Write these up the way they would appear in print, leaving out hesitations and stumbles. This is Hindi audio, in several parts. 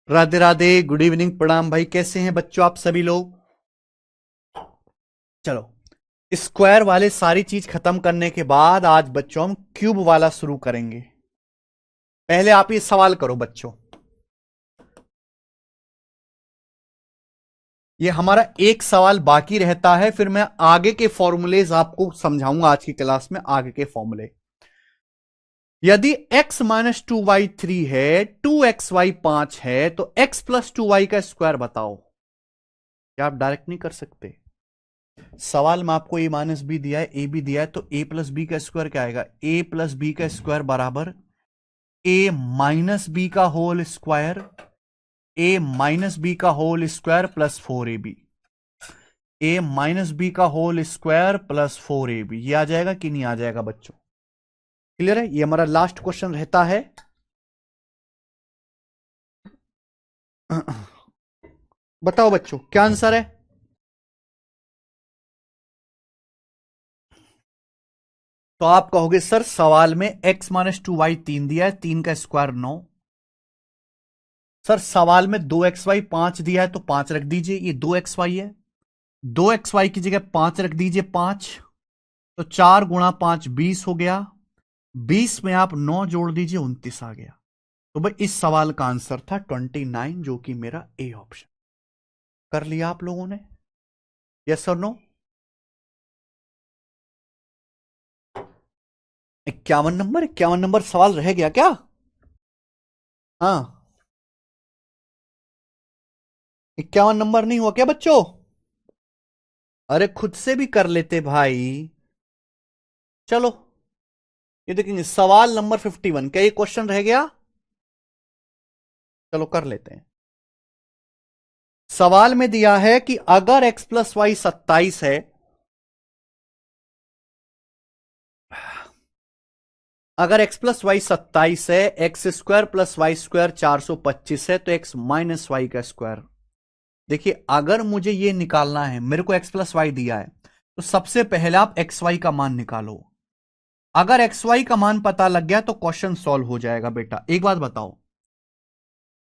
राधे राधे, गुड इवनिंग, प्रणाम भाई। कैसे हैं बच्चों आप सभी लोग? चलो, स्क्वायर वाले सारी चीज खत्म करने के बाद आज बच्चों हम क्यूब वाला शुरू करेंगे। पहले आप ये सवाल करो बच्चों। ये हमारा एक सवाल बाकी रहता है, फिर मैं आगे के फॉर्मूलेज आपको समझाऊंगा आज की क्लास में। आगे के फॉर्मूले, यदि x माइनस टू वाई 3 है, 2xy 5 है, तो x प्लस 2y का स्क्वायर बताओ। क्या आप डायरेक्ट नहीं कर सकते? सवाल में आपको ए माइनस बी दिया है, ए बी दिया है, तो ए प्लस बी का स्क्वायर क्या आएगा? ए प्लस बी का स्क्वायर बराबर ए माइनस बी का होल स्क्वायर, ए माइनस बी का होल स्क्वायर प्लस 4ab। ए माइनस बी का होल स्क्वायर प्लस 4ab, ये आ जाएगा कि नहीं आ जाएगा बच्चों? क्लियर है? ये हमारा लास्ट क्वेश्चन रहता है। बताओ बच्चों, क्या आंसर है? तो आप कहोगे सर सवाल में x माइनस टू वाई 3 दिया है, 3 का स्क्वायर 9। सर सवाल में 2xy 5 दिया है, तो 5 रख दीजिए, ये 2xy है। 2xy की जगह 5 रख दीजिए, 5। तो 4 गुणा 5 20 हो गया। 20 में आप 9 जोड़ दीजिए, 29 आ गया। तो भाई इस सवाल का आंसर था 29, जो कि मेरा ए ऑप्शन। कर लिया आप लोगों ने? यस और नो? 51 नंबर, 51 नंबर सवाल रह गया क्या? हाँ, 51 नंबर नहीं हुआ क्या बच्चों? अरे खुद से भी कर लेते भाई। चलो, ये देखेंगे सवाल नंबर 51, क्या ये क्वेश्चन रह गया? चलो कर लेते हैं। सवाल में दिया है कि अगर x प्लस वाई 27 है, अगर x प्लस वाई 27 है, x square plus y square 425 है, तो x माइनस वाई का स्क्वायर। देखिए, अगर मुझे ये निकालना है, मेरे को x प्लस वाई दिया है, तो सबसे पहले आप एक्स वाई का मान निकालो। अगर एक्स वाई का मान पता लग गया तो क्वेश्चन सॉल्व हो जाएगा बेटा। एक बात बताओ,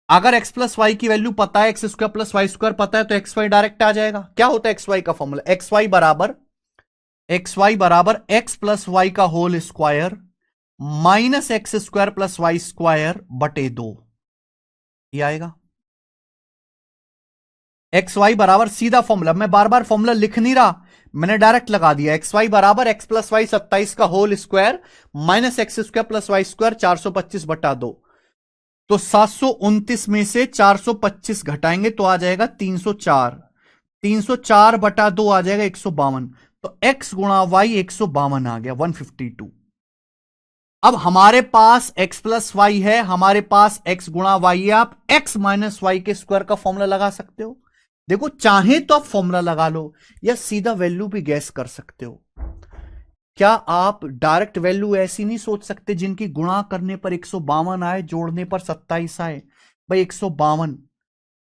अगर x प्लस वाई की वैल्यू पता है, x square plus y square पता है, तो एक्स वाई डायरेक्ट आ जाएगा। क्या होता है एक्स वाई का फॉर्मूला? एक्स वाई बराबर एक्स प्लस वाई का whole square minus x square plus y square बटे 2, ये आएगा। एक्स वाई बराबर सीधा फॉर्मूला, मैं बार बार फॉर्मूला लिख नहीं रहा, मैंने डायरेक्ट लगा दिया। एक्स वाई बराबर एक्स प्लस वाई 27 का whole square minus x square plus y square 425 बटा 2। तो 729 में से 425 घटाएंगे तो आ जाएगा 304। 304 बटा 2 आ जाएगा 152। तो x गुणा वाई 152 आ गया, 152। अब हमारे पास x प्लस वाई है, हमारे पास x गुणा वाई है। आप x माइनस वाई के स्क्वायर का फॉर्मूला लगा सकते हो। देखो, चाहे तो आप फॉर्मूला लगा लो या सीधा वैल्यू भी गैस कर सकते हो। क्या आप डायरेक्ट वैल्यू ऐसी नहीं सोच सकते जिनकी गुणा करने पर 152 आए, जोड़ने पर 27 आए? भाई 152,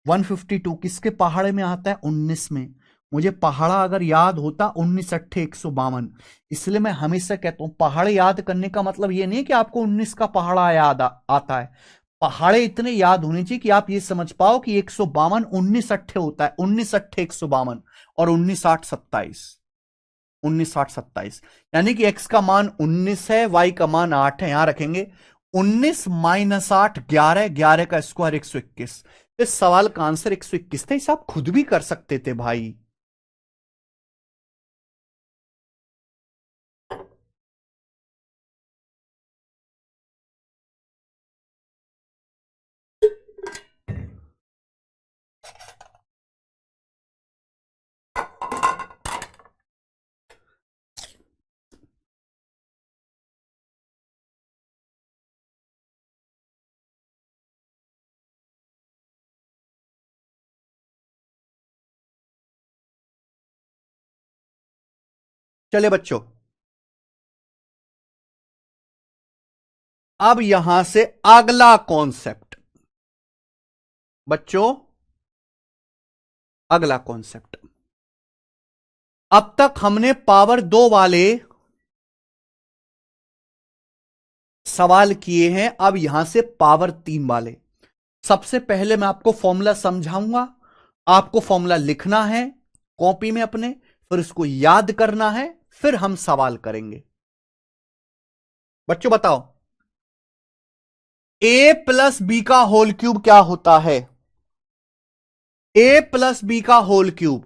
152 किसके पहाड़े में आता है? 19 में। मुझे पहाड़ा अगर याद होता, 19 अट्ठे 152। इसलिए मैं हमेशा कहता हूं, पहाड़े याद करने का मतलब यह नहीं कि आपको 19 का पहाड़ा याद आता है। पहाड़े इतने याद होने चाहिए कि आप ये समझ पाओ कि 152 19 अट्ठे होता है, 19 अट्ठे 152 और 19 आठ 27। 19 आठ 27, यानी कि x का मान 19 है, y का मान 8 है। यहां रखेंगे 19 माइनस 8 11, 11 का स्क्वायर 121। इस सवाल का आंसर 121 था। इसे आप खुद भी कर सकते थे भाई। चले बच्चों, अब यहां से अगला कॉन्सेप्ट। बच्चों, अगला कॉन्सेप्ट, अब तक हमने पावर 2 वाले सवाल किए हैं, अब यहां से पावर 3 वाले। सबसे पहले मैं आपको फॉर्मूला समझाऊंगा, आपको फॉर्मूला लिखना है कॉपी में अपने, फिर उसको याद करना है, फिर हम सवाल करेंगे। बच्चों बताओ, a प्लस बी का होल क्यूब क्या होता है? a प्लस बी का होल क्यूब,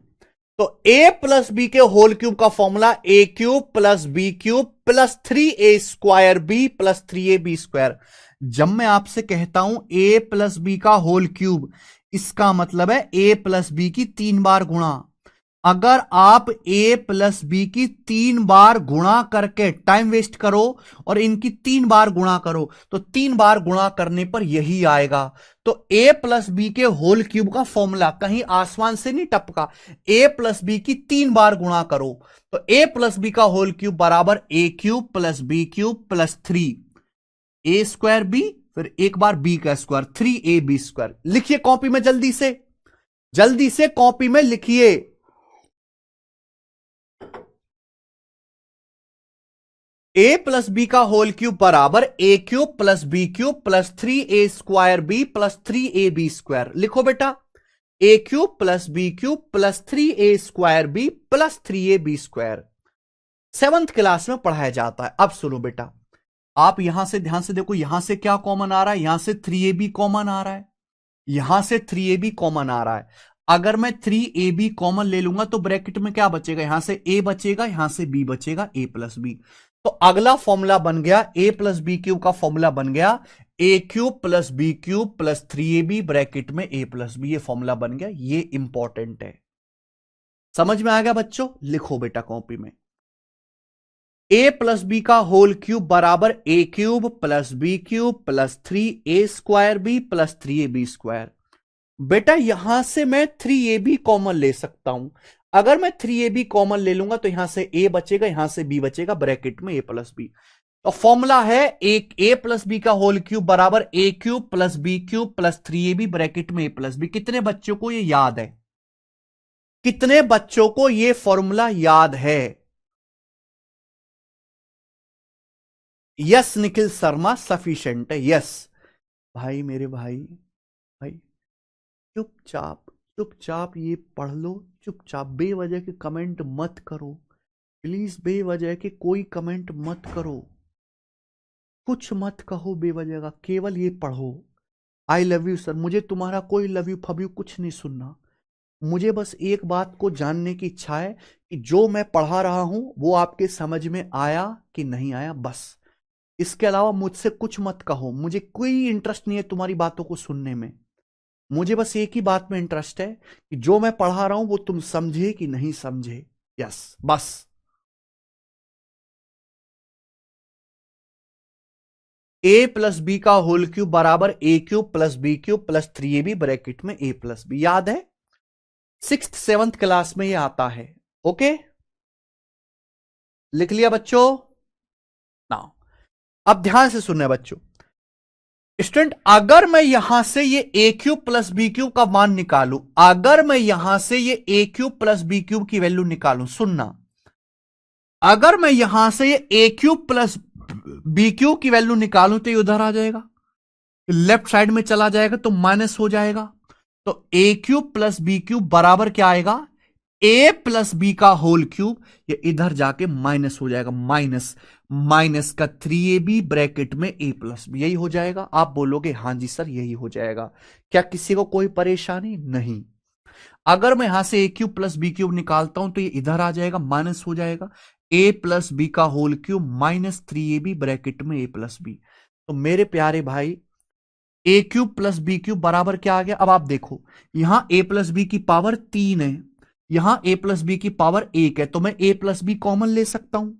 तो a प्लस बी के होल क्यूब का formula a cube plus B cube plus 3a² b plus 3ab²। जब मैं आपसे कहता हूं a प्लस बी का होल क्यूब, इसका मतलब है a प्लस बी की 3 बार गुणा। अगर आप a प्लस बी की 3 बार गुणा करके टाइम वेस्ट करो और इनकी 3 बार गुणा करो, तो 3 बार गुणा करने पर यही आएगा। तो a प्लस बी के होल क्यूब का फॉर्मूला कहीं आसमान से नहीं टपका, a प्लस बी की 3 बार गुणा करो, तो a प्लस बी का होल क्यूब बराबर a cube plus B cube plus 3a² b, फिर एक बार b का स्क्वायर 3ab²। लिखिए कॉपी में, जल्दी से कॉपी में लिखिए। a प्लस बी का होल क्यूब बराबर a cube plus B cube plus 3a² b plus 3ab²। लिखो बेटा, a cube plus B cube plus 3a² b plus 3ab²। 7th class में पढ़ाया जाता है। अब सुनो बेटा, आप यहां से ध्यान से देखो, यहां से क्या कॉमन आ रहा है? यहां से 3ab कॉमन आ रहा है, यहां से 3ab कॉमन आ रहा है। अगर मैं 3ab कॉमन ले लूंगा तो ब्रैकेट में क्या बचेगा? यहां से a बचेगा, यहां से b बचेगा, a प्लस बी। तो अगला फॉर्मूला बन गया a प्लस बी क्यूब का फॉर्मूला बन गया a cube plus B cube plus 3ab bracket में a प्लस बी। ये फॉर्मूला बन गया, ये इंपॉर्टेंट है। समझ में आ गया बच्चों? लिखो बेटा कॉपी में, a प्लस बी का होल क्यूब बराबर a cube plus B cube plus 3a² b plus 3ab²। बेटा यहां से मैं 3ab कॉमन ले सकता हूं। अगर मैं 3ab कॉमन ले लूंगा तो यहां से a बचेगा, यहां से b बचेगा, ब्रैकेट में a प्लस बी। तो फॉर्मूला है एक a प्लस बी का होल क्यूब बराबर a cube plus B cube plus 3ab bracket में a प्लस बी। कितने बच्चों को ये याद है? कितने बच्चों को ये फॉर्मूला याद है? यस निखिल शर्मा, सफिशिएंट है, यस। भाई मेरे भाई, भाई चुपचाप चुपचाप ये पढ़ लो, चुपचाप बेवजह के कमेंट मत करो प्लीज, बेवजह के कोई कमेंट मत करो, कुछ मत कहो बेवजह का, केवल ये पढ़ो। आई लव यू सर, मुझे तुम्हारा कोई लव यू फव यू कुछ नहीं सुनना। मुझे बस एक बात को जानने की इच्छा है कि जो मैं पढ़ा रहा हूं वो आपके समझ में आया कि नहीं आया, बस। इसके अलावा मुझसे कुछ मत कहो, मुझे कोई इंटरेस्ट नहीं है तुम्हारी बातों को सुनने में। मुझे बस एक ही बात में इंटरेस्ट है कि जो मैं पढ़ा रहा हूं वो तुम समझे कि नहीं समझे, यस बस। a प्लस बी का होल क्यूब बराबर a cube plus B cube plus 3ab bracket में a प्लस बी। याद है? 6th 7th क्लास में ये आता है। ओके, लिख लिया बच्चों? नाउ अब ध्यान से सुनना बच्चों। स्टूडेंट, अगर मैं यहां से ये a cube plus B cube का मान निकालूं, अगर मैं यहां से ये a cube plus B cube की वैल्यू निकालूं, सुनना, अगर मैं यहां से ये a cube plus B cube की वैल्यू निकालूं तो ये उधर आ जाएगा, लेफ्ट साइड में चला जाएगा तो माइनस हो जाएगा। तो a cube plus B cube बराबर क्या आएगा? a प्लस बी का होल क्यूब, ये इधर जाके माइनस हो जाएगा, माइनस माइनस का 3ab ब्रैकेट में a प्लस बी। यही हो जाएगा। आप बोलोगे हां जी सर यही हो जाएगा, क्या किसी को कोई परेशानी? नहीं। अगर मैं यहां से a cube plus B cube निकालता हूं तो ये इधर आ जाएगा, माइनस हो जाएगा, a प्लस बी का whole cube minus 3ab bracket में a प्लस बी। तो मेरे प्यारे भाई, a cube plus B cube बराबर क्या आ गया? अब आप देखो, यहां a प्लस बी की पावर 3 है, यहां a प्लस बी की पावर 1 है, तो मैं a प्लस बी कॉमन ले सकता हूं,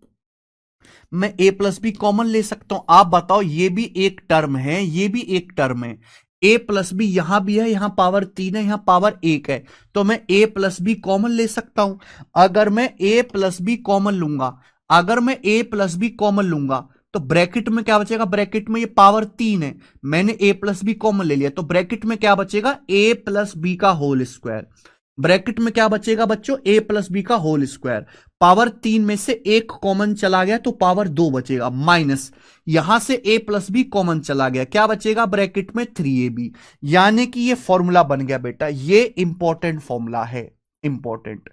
मैं a प्लस बी कॉमन ले सकता हूं। आप बताओ, ये भी एक टर्म है, ये भी एक टर्म है, a प्लस बी यहां भी है, यहां पावर 3 है, यहां पावर 1 है, तो मैं a प्लस बी कॉमन ले सकता हूं। अगर मैं a प्लस बी कॉमन लूंगा, अगर मैं a प्लस बी कॉमन लूंगा तो ब्रैकेट में क्या बचेगा? ब्रैकेट में ये पावर 3 है, मैंने a प्लस बी कॉमन ले लिया, तो ब्रैकेट में क्या बचेगा? a प्लस बी का होल स्क्वायर। ब्रैकेट में क्या बचेगा बच्चों, a प्लस बी का होल स्क्वायर। पावर 3 में से एक कॉमन चला गया तो पावर 2 बचेगा, माइनस यहां से a प्लस बी कॉमन चला गया, क्या बचेगा ब्रैकेट में 3ab। यानी कि ये फॉर्मूला बन गया बेटा, ये इंपॉर्टेंट फॉर्मूला है, इंपॉर्टेंट।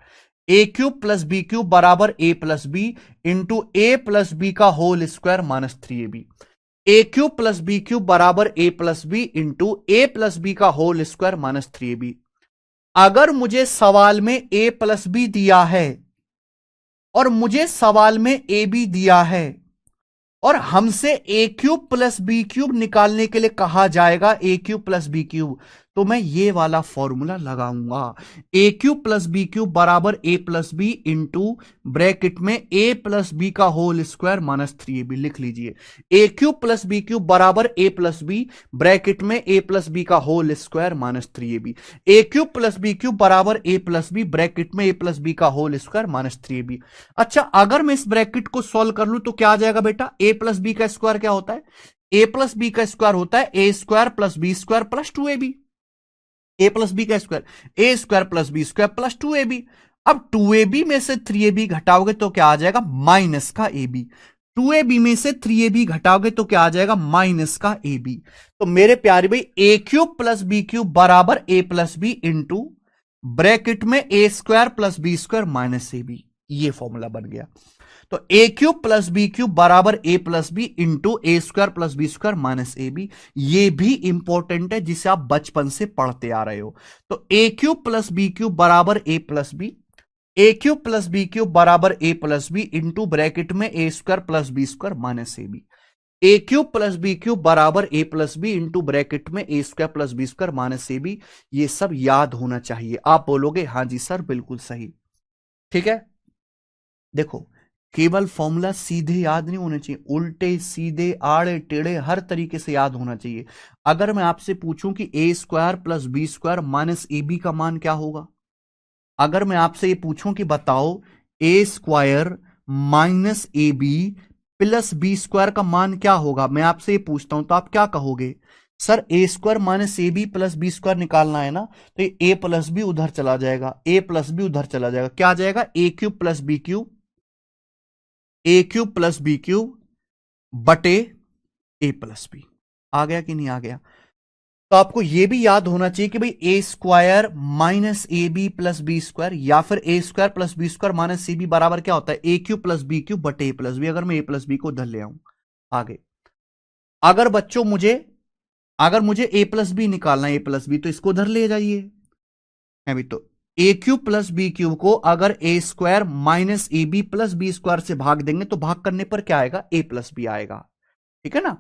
ए क्यूब प्लस बी क्यूब बराबर A plus B into A plus B का होल स्क्वायर माइनस 3ab। ए क्यूब प्लस बी क्यूब बराबर A plus B into A plus B का होल स्क्वायर माइनस 3ab। अगर मुझे सवाल में a प्लस बी दिया है और मुझे सवाल में ए बी दिया है और हमसे ए क्यूब प्लस बी क्यूब निकालने के लिए कहा जाएगा, A cube plus B cube, तो मैं ये वाला फॉर्मूला लगाऊंगा, ए क्यूब प्लस बी क्यूब बराबर A plus B into bracket में ए प्लस बी का होल स्क्वायर माइनस 3ab। लिख लीजिए, a cube plus B cube बराबर ए प्लस बी ब्रैकेट में ए प्लस बी का होल स्क्वायर माइनस 3ab। ए क्यूब प्लस बी क्यूब बराबर ए प्लस बी ब्रैकेट में ए प्लस बी का होल स्क्वायर माइनस 3ab। अच्छा, अगर मैं इस ब्रैकेट को सॉल्व कर लूं तो क्या आ जाएगा बेटा, ए प्लस बी का स्क्वायर क्या होता है, ए प्लस बी का स्क्वायर होता है ए square plus B square plus 2ab। A plus B का स्क्वायर ए square plus B square plus 2ab। अब 2ab में से 3ab घटाओगे तो क्या आ जाएगा, माइनस का ab। 2ab में से 3ab घटाओगे तो क्या आ जाएगा, माइनस का ab। तो मेरे प्यारे भाई A cube plus B cube बराबर A plus B into bracket में ए square plus B square minus ab। ये फॉर्मूला बन गया। तो ए क्यूब प्लस बी क्यूब बराबर A plus B into A square plus B square minus A B. ये भी इंपॉर्टेंट है जिसे आप बचपन से पढ़ते आ रहे हो। तो ए क्यूब प्लस बी क्यूब बराबर A plus B, A cube plus B cube बराबर A plus B into bracket में ए square plus B square minus A B. A cube plus B cube बराबर A plus B into bracket में ए square plus B square minus A B. ये सब याद होना चाहिए। आप बोलोगे हाँ जी सर बिल्कुल सही, ठीक है। देखो, केवल फॉर्मूला सीधे याद नहीं होने चाहिए, उल्टे सीधे आड़े टेढ़े हर तरीके से याद होना चाहिए। अगर मैं आपसे पूछूं कि A square plus B square minus A B का मान क्या होगा, अगर मैं आपसे ये पूछूं कि बताओ ए square minus A B plus B square का मान क्या होगा, मैं आपसे ये पूछता हूं तो आप क्या कहोगे, sir a square minus A B plus B square निकालना है ना, तो ए प्लस बी उधर चला जाएगा, ए प्लस बी उधर चला जाएगा, क्या आ जाएगा, A cube plus B cube, a cube plus B cube बटे ए प्लस बी। आ गया कि नहीं आ गया। तो आपको यह भी याद होना चाहिए कि भाई A square minus A B plus B square या फिर A square plus B square minus C B बराबर क्या होता है, ए क्यूब प्लस बी क्यूब बटे ए प्लस बी। अगर मैं ए प्लस बी को उधर ले आऊं आगे, अगर बच्चों मुझे ए प्लस बी निकालना है, ए प्लस बी, तो इसको उधर ले जाइए अभी। तो ए क्यूब प्लस बी क्यूब को अगर A square minus A B plus B square से भाग देंगे तो भाग करने पर क्या आएगा, ए प्लस बी आएगा, ठीक है ना।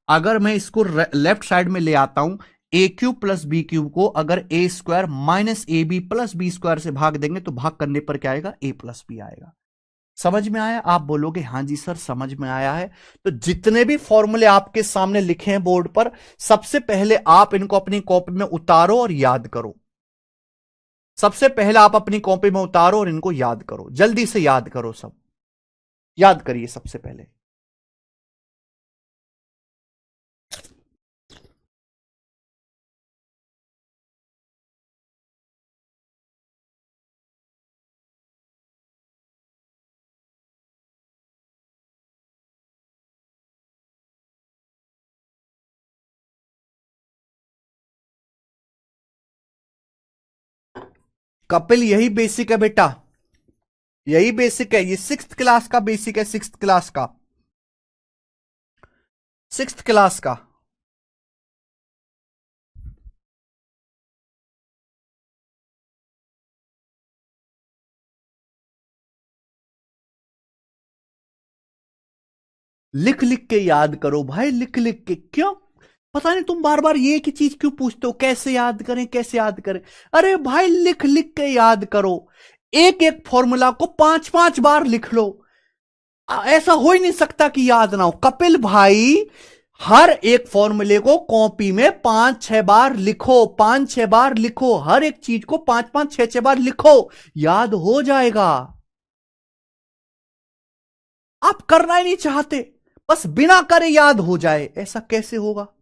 अगर मैं इसको लेफ्ट साइड में ले आता हूं, A cube plus B cube को अगर A square minus A B plus B square से भाग देंगे तो भाग करने पर क्या आएगा, ए प्लस बी आएगा। समझ में आया। आप बोलोगे हां जी सर समझ में आया है। तो जितने भी फॉर्मूले आपके सामने लिखे हैं बोर्ड पर, सबसे पहले आप इनको अपनी कॉपी में उतारो और याद करो। सबसे पहले आप अपनी कॉपी में उतारो और इनको याद करो, जल्दी से याद करो, सब याद करिए सबसे पहले। कपिल यही बेसिक है बेटा, यही बेसिक है, ये 6th क्लास का बेसिक है, 6th क्लास का, 6th क्लास का। लिख लिख के याद करो भाई, लिख लिख के। क्यों पता नहीं तुम बार बार ये की चीज क्यों पूछते हो, कैसे याद करें कैसे याद करें। अरे भाई लिख लिख के याद करो, एक एक फॉर्मूला को 5-5 बार लिख लो। ऐसा हो ही नहीं सकता कि याद ना हो। कपिल भाई हर एक फॉर्मूले को कॉपी में 5-6 बार लिखो, 5-6 बार लिखो, हर एक चीज को 5-5 6-6 बार लिखो, याद हो जाएगा। आप करना ही नहीं चाहते, बस बिना करे याद हो जाए, ऐसा कैसे होगा।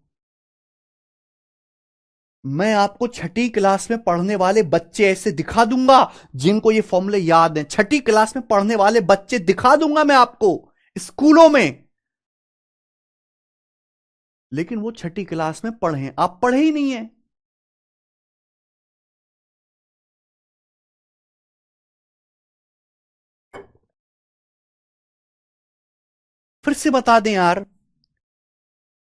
मैं आपको छठी क्लास में पढ़ने वाले बच्चे ऐसे दिखा दूंगा जिनको ये फॉर्मूले याद हैं। छठी क्लास में पढ़ने वाले बच्चे दिखा दूंगा मैं आपको स्कूलों में, लेकिन वो छठी क्लास में पढ़े, आप पढ़े ही नहीं है। फिर से बता दें यार,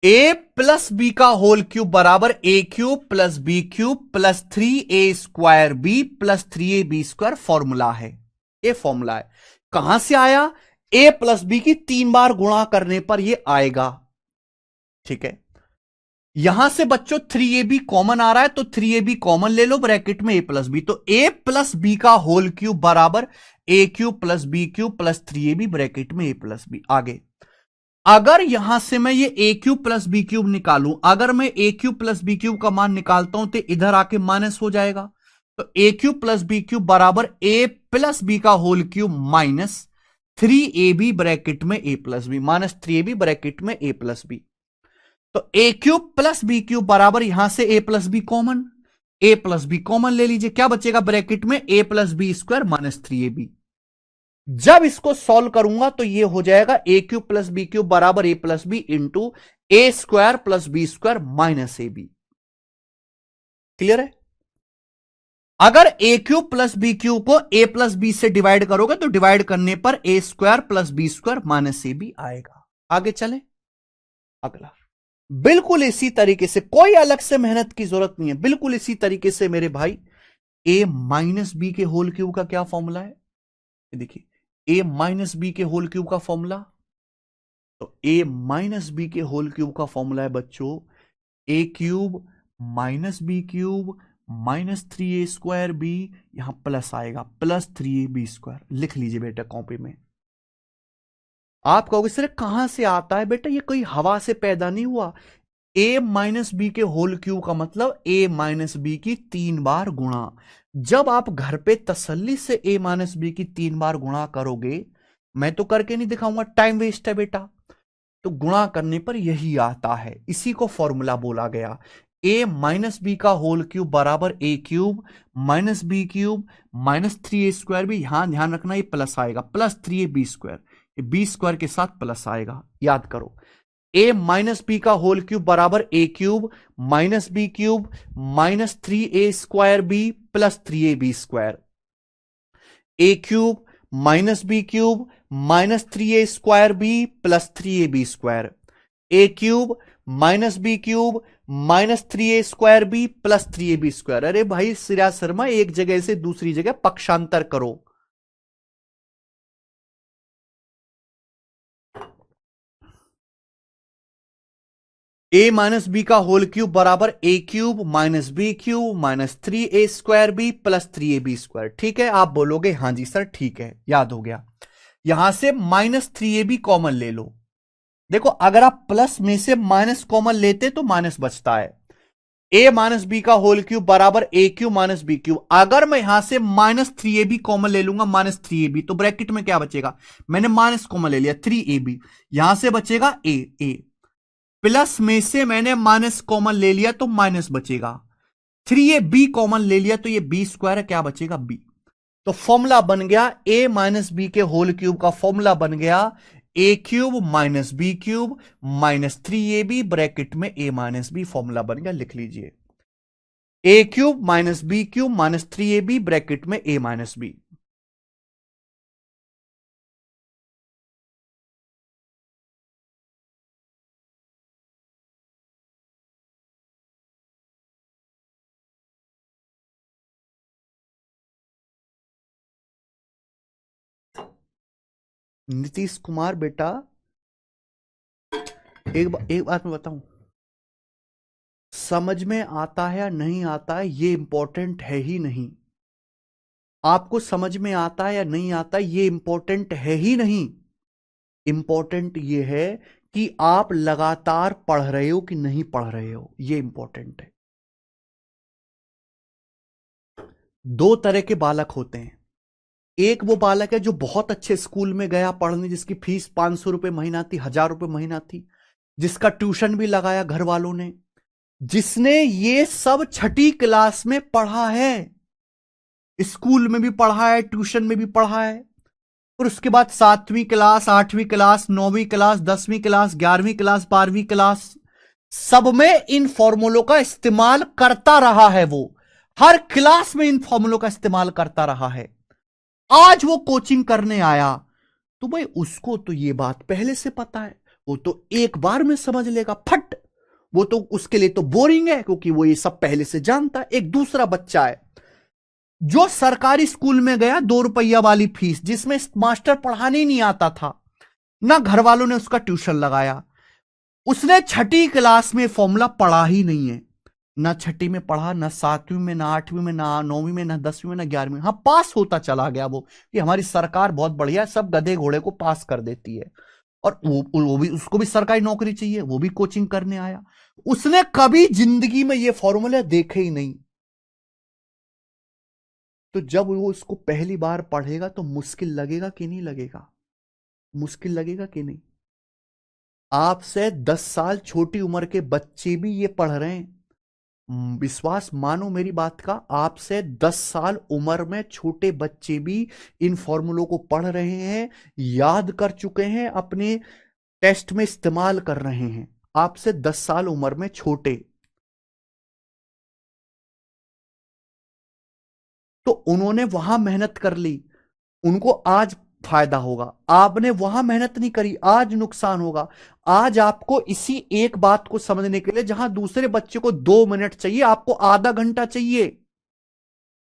ए प्लस बी का होल क्यूब बराबर ए cube plus B cube plus 3a² B plus 3ab² formula है। ये फॉर्मूला है, कहां से आया? ए प्लस बी की 3 बार गुणा करने पर ये आएगा। ठीक है, यहां से बच्चों 3ab कॉमन आ रहा है, तो 3ab कॉमन ले लो, ब्रैकेट में a प्लस बी, तो a प्लस बी का होल क्यूब बराबर a cube plus B cube plus 3ab bracket में a प्लस बी। आगे अगर यहां से मैं ये a cube plus B cube निकालूं, अगर मैं a cube plus B cube का मान निकालता हूं तो इधर आके माइनस हो जाएगा, तो a cube plus B cube बराबर a प्लस बी का whole cube minus 3ab bracket में a plus B, minus 3ab bracket में a प्लस बी। तो ए क्यूब प्लस बी क्यूब बराबर यहां से A plus B common, A plus B common ले लीजिए, क्या बचेगा ब्रैकेट में? A plus B square minus 3ab। जब इसको सॉल्व करूंगा तो ये हो जाएगा A cube plus B cube बराबर A plus B into A square plus B square minus A B. Clear है? अगर A cube plus B cube को ए प्लस बी से डिवाइड करोगे तो डिवाइड करने पर A square plus B square minus A B आएगा। आगे चले, अगला बिल्कुल इसी तरीके से, कोई अलग से मेहनत की जरूरत नहीं है, बिल्कुल इसी तरीके से मेरे भाई ए माइनस बी के होल क्यूब का क्या फॉर्मूला है? देखिए, ए माइनस बी के होल क्यूब का फॉर्मूला, तो ए माइनस बी के होल क्यूब का फॉर्मूला है बच्चों a cube minus b cube minus 3a² b, यहां प्लस आएगा प्लस 3ab²। लिख लीजिए बेटा कॉपी में। आप कहोगे सर कहां से आता है? बेटा ये कोई हवा से पैदा नहीं हुआ। ए माइनस बी के होल क्यूब का मतलब ए माइनस बी की 3 बार गुणा। जब आप घर पे तसल्ली से ए माइनस बी की 3 बार गुणा करोगे, मैं तो करके नहीं दिखाऊंगा, टाइम वेस्ट है बेटा, तो गुणा करने पर यही आता है, इसी को फॉर्मूला बोला गया। ए माइनस बी का होल क्यूब बराबर ए cube minus b cube minus 3a² भी, यहां ध्यान रखना ये प्लस आएगा, प्लस 3ab², बी स्क्वायर के साथ प्लस आएगा, याद करो। ए माइनस बी का होल क्यूब बराबर ए cube minus b cube minus 3a² B plus 3ab², a cube minus b cube minus 3a² B plus 3ab², a cube minus b cube minus 3a² B plus 3ab²। अरे भाई सिराज शर्मा, एक जगह से दूसरी जगह पक्षांतर करो। ए माइनस बी का होल क्यूब बराबर ए cube minus b cube minus 3a² B plus 3ab²। ठीक है, आप बोलोगे हां जी सर ठीक है, याद हो गया। यहां से माइनस 3ab कॉमन ले लो। देखो अगर आप प्लस में से माइनस कॉमन लेते तो माइनस बचता है। ए माइनस बी का होल क्यूब बराबर ए क्यूब माइनस बी क्यूब, अगर मैं यहां से माइनस 3ab कॉमन ले लूंगा, माइनस 3ab, तो ब्रैकेट में क्या बचेगा? मैंने माइनस कॉमन ले लिया 3ab, यहां से बचेगा ए प्लस में से मैंने माइनस कॉमन ले लिया तो माइनस बचेगा, 3ab कॉमन ले लिया तो ये b² है, क्या बचेगा? b। तो फॉर्मूला बन गया ए माइनस बी के होल क्यूब का फॉर्मूला बन गया a cube minus b cube minus 3ab bracket में ए माइनस बी, फॉर्मूला बन गया, लिख लीजिए a cube minus b cube minus 3ab bracket में a minus b. Nitish Kumar बेटा, एक बात मैं बताऊं, समझ में आता है या नहीं आता है ये इंपॉर्टेंट है ही नहीं। आपको समझ में आता है या नहीं आता ये इंपॉर्टेंट है ही नहीं। इंपॉर्टेंट ये है कि आप लगातार पढ़ रहे हो कि नहीं पढ़ रहे हो, ये इंपॉर्टेंट है। दो तरह के बालक होते हैं, एक वो बालक है जो बहुत अच्छे स्कूल में गया पढ़ने, जिसकी फीस 500 रुपए महीना थी, 1000 रुपए महीना थी, जिसका ट्यूशन भी लगाया घर वालों ने, जिसने ये सब छठी क्लास में पढ़ा है, स्कूल में भी पढ़ा है, ट्यूशन में भी पढ़ा है, और उसके बाद 7वीं क्लास, 8वीं क्लास, 9वीं क्लास, 10वीं क्लास, 11वीं क्लास, 12वीं क्लास, सब में इन फॉर्मूलों का इस्तेमाल करता रहा है। वो हर क्लास में इन फॉर्मूलों का इस्तेमाल करता रहा है। आज वो कोचिंग करने आया तो भाई उसको तो ये बात पहले से पता है, वो तो एक बार में समझ लेगा फट। वो तो उसके लिए तो बोरिंग है, क्योंकि वो ये सब पहले से जानता है। एक दूसरा बच्चा है जो सरकारी स्कूल में गया, 2 रुपया वाली फीस, जिसमें मास्टर पढ़ाने ही नहीं आता था, ना घर वालों ने उसका ट्यूशन लगाया, उसने छठी क्लास में फॉर्मूला पढ़ा ही नहीं है। ना छठी में पढ़ा, ना 7वीं में, ना 8वीं में, ना 9वीं में, ना 10वीं में, ना 11वीं में। हाँ, पास होता चला गया वो, कि हमारी सरकार बहुत बढ़िया है, सब गधे घोड़े को पास कर देती है। और वो भी, उसको भी सरकारी नौकरी चाहिए, वो भी कोचिंग करने आया। उसने कभी जिंदगी में ये फॉर्मूले देखे ही नहीं। तो जब वो इसको पहली बार पढ़ेगा तो मुश्किल लगेगा कि नहीं लगेगा? मुश्किल लगेगा कि नहीं? आपसे 10 साल छोटी उम्र के बच्चे भी ये पढ़ रहे हैं। विश्वास मानो मेरी बात का, आपसे 10 साल उम्र में छोटे बच्चे भी इन फॉर्मूलों को पढ़ रहे हैं, याद कर चुके हैं, अपने टेस्ट में इस्तेमाल कर रहे हैं। आपसे 10 साल उम्र में छोटे। तो उन्होंने वहां मेहनत कर ली, उनको आज फायदा होगा। आपने वहां मेहनत नहीं करी, आज नुकसान होगा। आज आपको इसी एक बात को समझने के लिए, जहां दूसरे बच्चे को 2 मिनट चाहिए, आपको आधा घंटा चाहिए।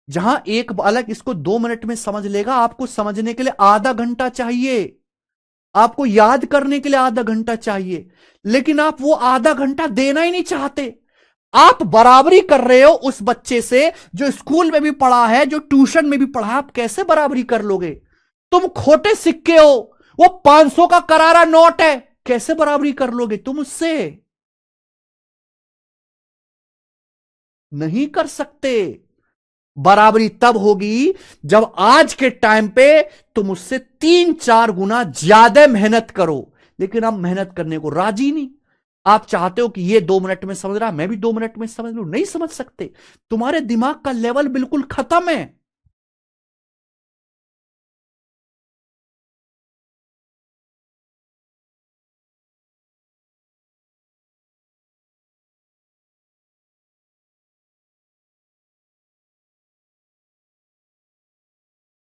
जहां एक बालक इसको 2 मिनट में समझ लेगा, आपको समझने के लिए आधा घंटा चाहिए, आपको याद करने के लिए आधा घंटा चाहिए। लेकिन आप वो आधा घंटा देना ही नहीं चाहते। आप बराबरी कर रहे हो उस बच्चे से जो स्कूल में भी पढ़ा है, जो ट्यूशन में भी पढ़ा है। आप कैसे बराबरी कर लोगे? तुम खोटे सिक्के हो, वो 500 का करारा नोट है, कैसे बराबरी कर लोगे तुम उससे? नहीं कर सकते। बराबरी तब होगी जब आज के टाइम पे तुम उससे 3-4 गुना ज्यादा मेहनत करो। लेकिन आप मेहनत करने को राजी नहीं। आप चाहते हो कि ये 2 मिनट में समझ रहा, मैं भी 2 मिनट में समझ लूं। नहीं समझ सकते, तुम्हारे दिमाग का लेवल बिल्कुल खत्म है।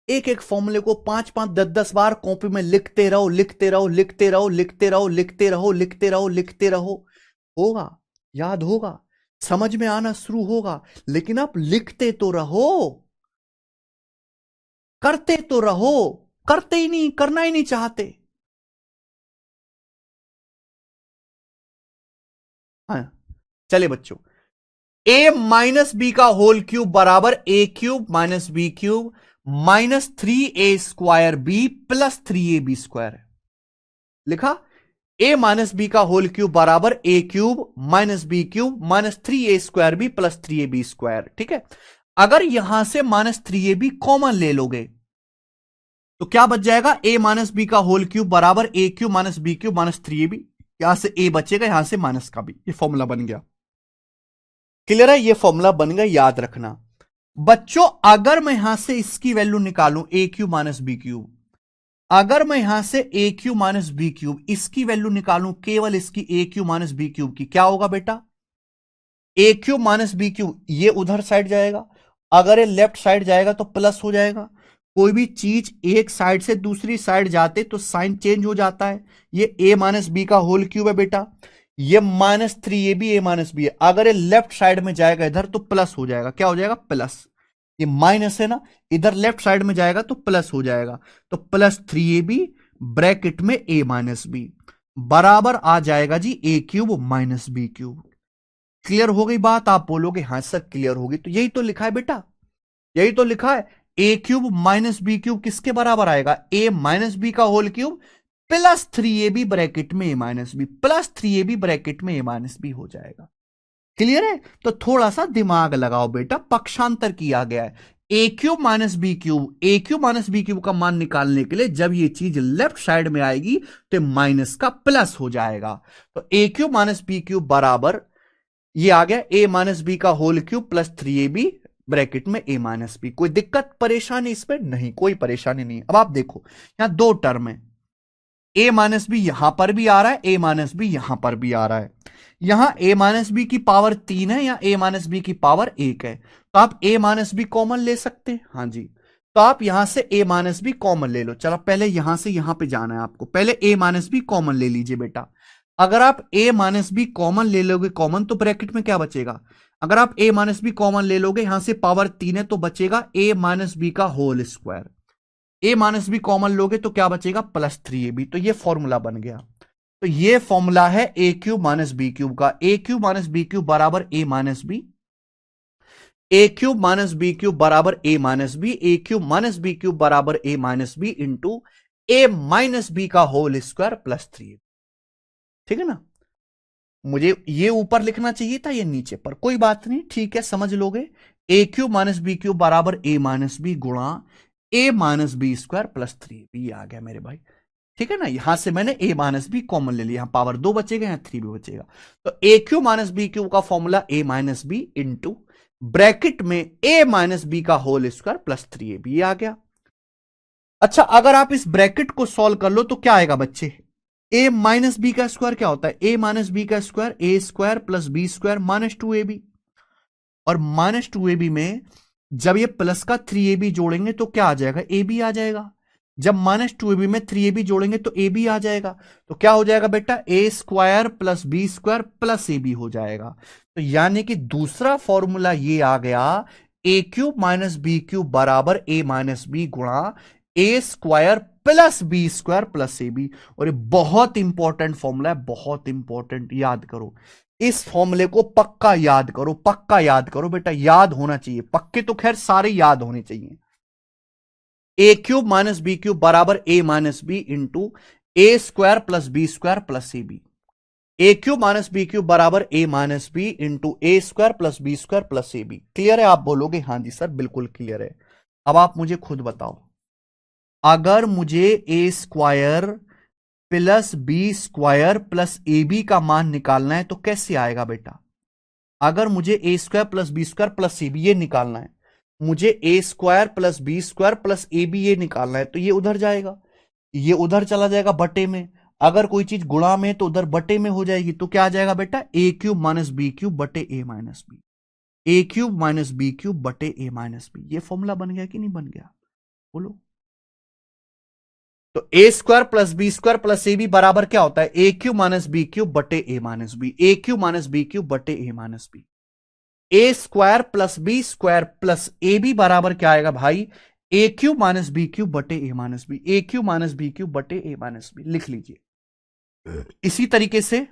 एक एक फॉर्मूले को 5-5, 10-10 बार कॉपी में लिखते रहो, लिखते रहो, लिखते रहो, लिखते रहो, लिखते रहो, लिखते रहो, लिखते रहो। होगा, याद होगा, समझ में आना शुरू होगा। लेकिन आप लिखते तो रहो, करते तो रहो। करते ही नहीं, करना ही नहीं चाहते। हाँ, चले बच्चों, a माइनस बी का होल क्यूब बराबर a cube minus b cube minus 3a² b plus 3ab²। लिखा, a माइनस बी का होल क्यूब बराबर a cube minus b cube minus 3a² b plus 3ab²। ठीक है, अगर यहां से माइनस 3ab कॉमन ले लोगे तो क्या बच जाएगा? a माइनस बी का होल क्यूब बराबर a cube minus b cube minus 3ab। यहां से a बचेगा, यहां से माइनस का भी। ये फॉर्मूला बन गया। क्लियर है? ये फॉर्मूला बन गया, याद रखना बच्चों। अगर मैं यहां से इसकी वैल्यू निकालूं a cube minus b cube, अगर मैं यहां से a cube minus b cube इसकी वैल्यू निकालूं, केवल इसकी a cube minus b cube की, क्या होगा बेटा? a cube minus b cube ये उधर साइड जाएगा, अगर ये लेफ्ट साइड जाएगा तो प्लस हो जाएगा। कोई भी चीज एक साइड से दूसरी साइड जाते तो साइन चेंज हो जाता है। ये a माइनस बी का होल क्यूब है बेटा, ये minus 3ab a minus B है। अगर ये लेफ्ट साइड में जाएगा इधर तो प्लस हो जाएगा। क्या हो जाएगा? प्लस। ये माइनस है ना, इधर लेफ्ट साइड में जाएगा तो प्लस हो जाएगा। तो प्लस 3ab ब्रैकेट में a माइनस बी बराबर आ जाएगा जी a cube minus b cube. Clear हो गई बात? आप बोलोगे हाँ सर क्लियर होगी। तो यही तो लिखा है बेटा, यही तो लिखा है। a cube minus b cube किसके बराबर आएगा? a माइनस बी का whole cube plus 3ab bracket में a minus b, plus 3ab bracket में a माइनस बी हो जाएगा। क्लियर है? तो थोड़ा सा दिमाग लगाओ बेटा, पक्षांतर किया गया है। a cube minus b cube, a cube minus b cube का मान निकालने के लिए जब ये चीज लेफ्ट साइड में आएगी तो माइनस का प्लस हो जाएगा। तो a cube minus b cube बराबर ये आ गया a माइनस बी का whole cube plus 3ab bracket में a माइनस बी। कोई दिक्कत परेशानी इसमें नहीं, कोई परेशानी नहीं। अब आप देखो यहां दो टर्म है, a माइनस बी यहां पर भी आ रहा है, a माइनस बी यहां पर भी आ रहा है। यहां a माइनस बी की पावर 3 है या a माइनस बी की पावर 1 है, तो आप a माइनस बी कॉमन ले सकते हैं। हाँ जी, तो आप यहां से a माइनस बी कॉमन ले लो। चलो पहले यहां से यहां पे जाना है आपको, पहले a माइनस बी कॉमन ले लीजिए बेटा। अगर आप a माइनस बी कॉमन ले लोगे कॉमन, तो ब्रैकेट में क्या बचेगा? अगर आप a माइनस बी कॉमन ले लोगे, यहां से पावर 3 है तो बचेगा a माइनस बी का whole square. a minus b common लोगे तो क्या बचेगा? Plus 3ab। तो ये फॉर्मूला बन गया। तो ये फॉर्मूला है ए क्यूब माइनस बी क्यूब का। A cube minus b cube बराबर a minus b, A cube minus b cube बराबर a minus b, A cube minus b cube बराबर a minus b into A minus b का होल स्क्वायर प्लस 3। ठीक है ना? मुझे ये ऊपर लिखना चाहिए था, ये नीचे पर, कोई बात नहीं, ठीक है, समझ लोगे। ए क्यूब माइनस बी क्यूब बराबर ए माइनस बी गुणा ए माइनस बी स्क्वायर प्लस 3 आ गया मेरे भाई। ठीक है ना? यहां से मैंने a माइनस बी कॉमन ले लिया, यहां पावर 2 बचेगा, यहां 3 भी बचेगा। तो a cube minus b cube का formula a minus b into bracket में a माइनस बी का होल स्क्वायर प्लस 3ab आ गया। अच्छा, अगर आप इस ब्रैकेट को सॉल्व कर लो तो क्या आएगा बच्चे? a माइनस बी का स्क्वायर क्या होता है? a माइनस बी का square a square plus B square minus 2ab। और माइनस 2ab में जब ये प्लस का 3ab जोड़ेंगे तो क्या आ जाएगा? ab आ जाएगा। जब माइनस 2ab में 3ab जोड़ेंगे तो ab आ जाएगा। तो क्या हो जाएगा बेटा? a square plus B square plus ab हो जाएगा। तो यानी कि दूसरा फॉर्मूला ये आ गया, a cube minus b cube बराबर a माइनस बी गुणा a square plus B square plus ab। और ये बहुत इंपॉर्टेंट फॉर्मूला है, बहुत इंपॉर्टेंट, याद करो इस फॉर्मूले को, पक्का याद करो, पक्का याद करो बेटा, याद होना चाहिए। पक्के तो खैर सारे याद होने चाहिए। A cube minus b cube बराबर a minus b into A square plus B square plus a B. A cube minus b cube बराबर a minus b into A square plus B square plus a B. Clear है? आप बोलोगे हाँ जी सर बिल्कुल क्लियर है। अब आप मुझे खुद बताओ, अगर मुझे a square plus B square plus a B का मान निकालना है तो कैसे आएगा बेटा? अगर मुझे a square plus B square plus a B ये निकालना है, मुझे a square plus B square plus a B ये निकालना है, तो ये उधर जाएगा, ये उधर चला जाएगा बटे में। अगर कोई चीज गुणा में तो उधर बटे में हो जाएगी। तो क्या आ जाएगा बेटा? A cube minus b cube बटे a minus b, A cube minus b cube बटे ए माइनस बी। ये फॉर्मूला बन गया कि नहीं बन गया? बोलो। तो a square plus B square plus a b बराबर क्या होता है? ए क्यूब माइनस बी क्यूब बटे a minus b, A cube minus b cube बटे a minus b. A square plus B square plus a b बराबर क्या आएगा भाई? A cube minus b cube बटे a minus b, A cube minus b cube बटे ए माइनस बी, लिख लीजिए। इसी तरीके से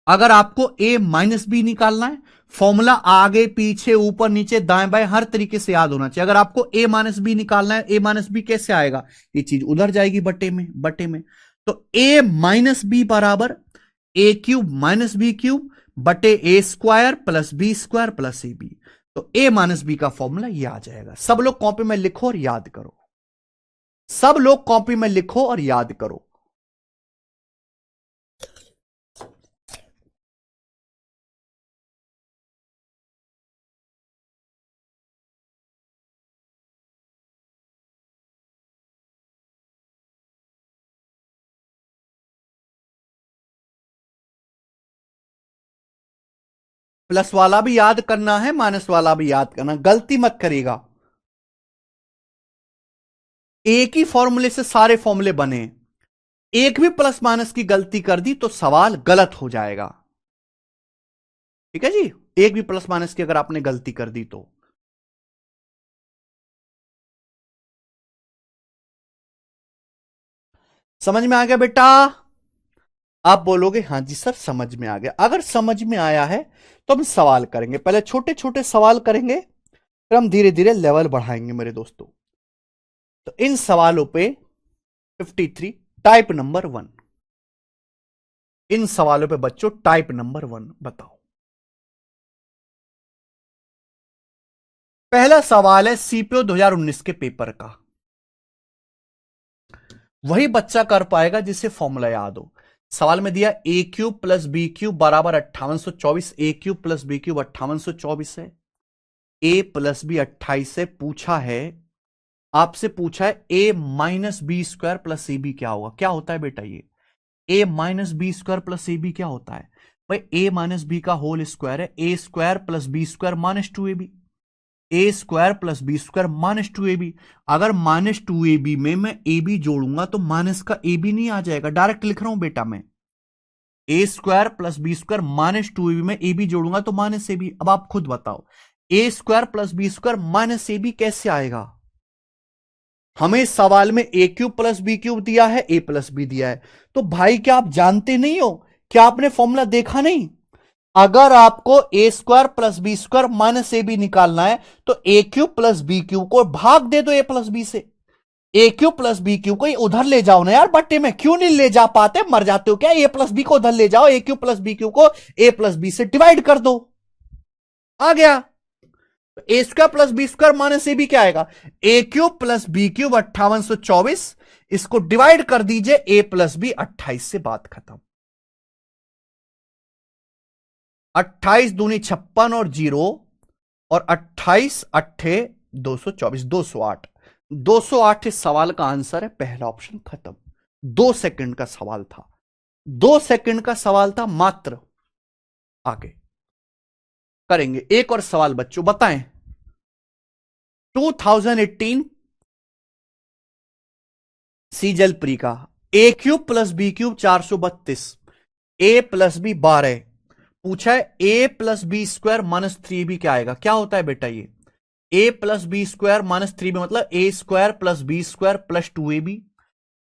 अगर आपको a माइनस बी निकालना है, फॉर्मूला आगे पीछे ऊपर नीचे दाएं बाएं हर तरीके से याद होना चाहिए। अगर आपको a माइनस बी निकालना है, a माइनस बी कैसे आएगा? ये चीज उधर जाएगी बटे में, बटे में। तो a माइनस बी बराबर ए क्यूब माइनस बी क्यूब बटे a square plus B square plus a b. तो a माइनस बी का फॉर्मूला ये आ जाएगा। सब लोग कॉपी में लिखो और याद करो, सब लोग कॉपी में लिखो और याद करो। प्लस वाला भी याद करना है, माइनस वाला भी याद करना, गलती मत करेगा। एक ही फॉर्मूले से सारे फॉर्मूले बने, एक भी प्लस माइनस की गलती कर दी तो सवाल गलत हो जाएगा। ठीक है जी? एक भी प्लस माइनस की अगर आपने गलती कर दी तो। समझ में आ गया बेटा? आप बोलोगे हाँ जी सर समझ में आ गया। अगर समझ में आया है तो हम सवाल करेंगे, पहले छोटे छोटे सवाल करेंगे, फिर हम धीरे धीरे लेवल बढ़ाएंगे मेरे दोस्तों। तो इन सवालों पे 53 टाइप नंबर 1, इन सवालों पे बच्चों टाइप नंबर 1 बताओ। पहला सवाल है सीपीओ 2019 के पेपर का। वही बच्चा कर पाएगा जिसे फॉर्मूला याद हो। सवाल में दिया ए क्यूब प्लस बी क्यूब बराबर 5824। ए क्यूब प्लस बी क्यूब 5824 है, ए प्लस बी 28 से पूछा है, आपसे पूछा है a minus b square plus a b क्या होगा। क्या होता है बेटा ये a minus b square plus a b क्या होता है भाई, ए माइनस बी का होल स्क्वायर है, ए square plus B square minus 2ab, a square plus B square minus 2ab। अगर माइनस 2ab में मैं ए बी जोड़ूंगा तो माइनस का ए बी नहीं आ जाएगा, डायरेक्ट लिख रहा हूं बेटा मैं, a square plus B square minus 2ab में ए बी जोड़ूंगा तो माइनस ए बी। अब आप खुद बताओ ए square plus B square minus ए बी कैसे आएगा। हमें सवाल में a cube plus B cube दिया है, ए प्लस बी दिया है, तो भाई क्या आप जानते नहीं हो, क्या आपने फॉर्मूला देखा नहीं। अगर आपको a square plus B square minus A b निकालना है तो ए क्यूब प्लस बी क्यूब को भाग दे दो ए प्लस बी से, a cube plus B cube को उधर ले जाओ ना यार बट्टे में, क्यों नहीं ले जा पाते, मर जाते हो क्या। ए प्लस बी को उधर ले जाओ, a cube plus B cube को ए प्लस बी से डिवाइड कर दो, आ गया। A square plus B square minus A b क्या आएगा, a cube plus B cube 5824, इसको डिवाइड कर दीजिए ए प्लस बी 28 से, बात खत्म। 28 दूनी 56 और 0 और 28 अट्ठे 224, 208, 208 इस सवाल का आंसर है, पहला ऑप्शन खत्म। 2 सेकंड का सवाल था, 2 सेकंड का सवाल था मात्र। आगे करेंगे एक और सवाल बच्चों, बताएं 2018 सीजल प्री का a cube plus B cube 432, a plus b 12, पूछा है ए plus B square minus 3b क्या आएगा। क्या होता है बेटा ये a plus B square minus 3b मतलब a square plus B square plus 2ab,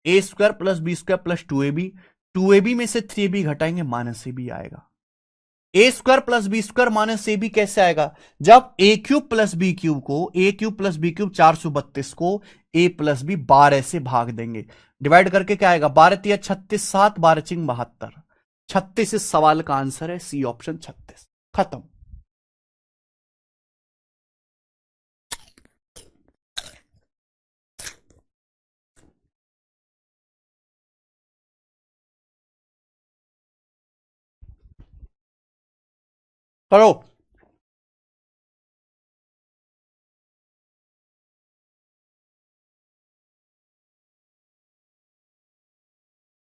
a square plus B square plus 2ab, 2ab में से 3b घटाएंगे माइनस ab आएगा। A square plus B square minus A b कैसे आएगा, जब a cube plus B cube को, ए क्यूब प्लस बी क्यूब 432 को ए प्लस बी 12 से भाग देंगे, डिवाइड करके क्या आएगा, 12 तिया 36, 7 12 चिंग 72, 36 इस सवाल का आंसर है, सी ऑप्शन 36, खत्म। करो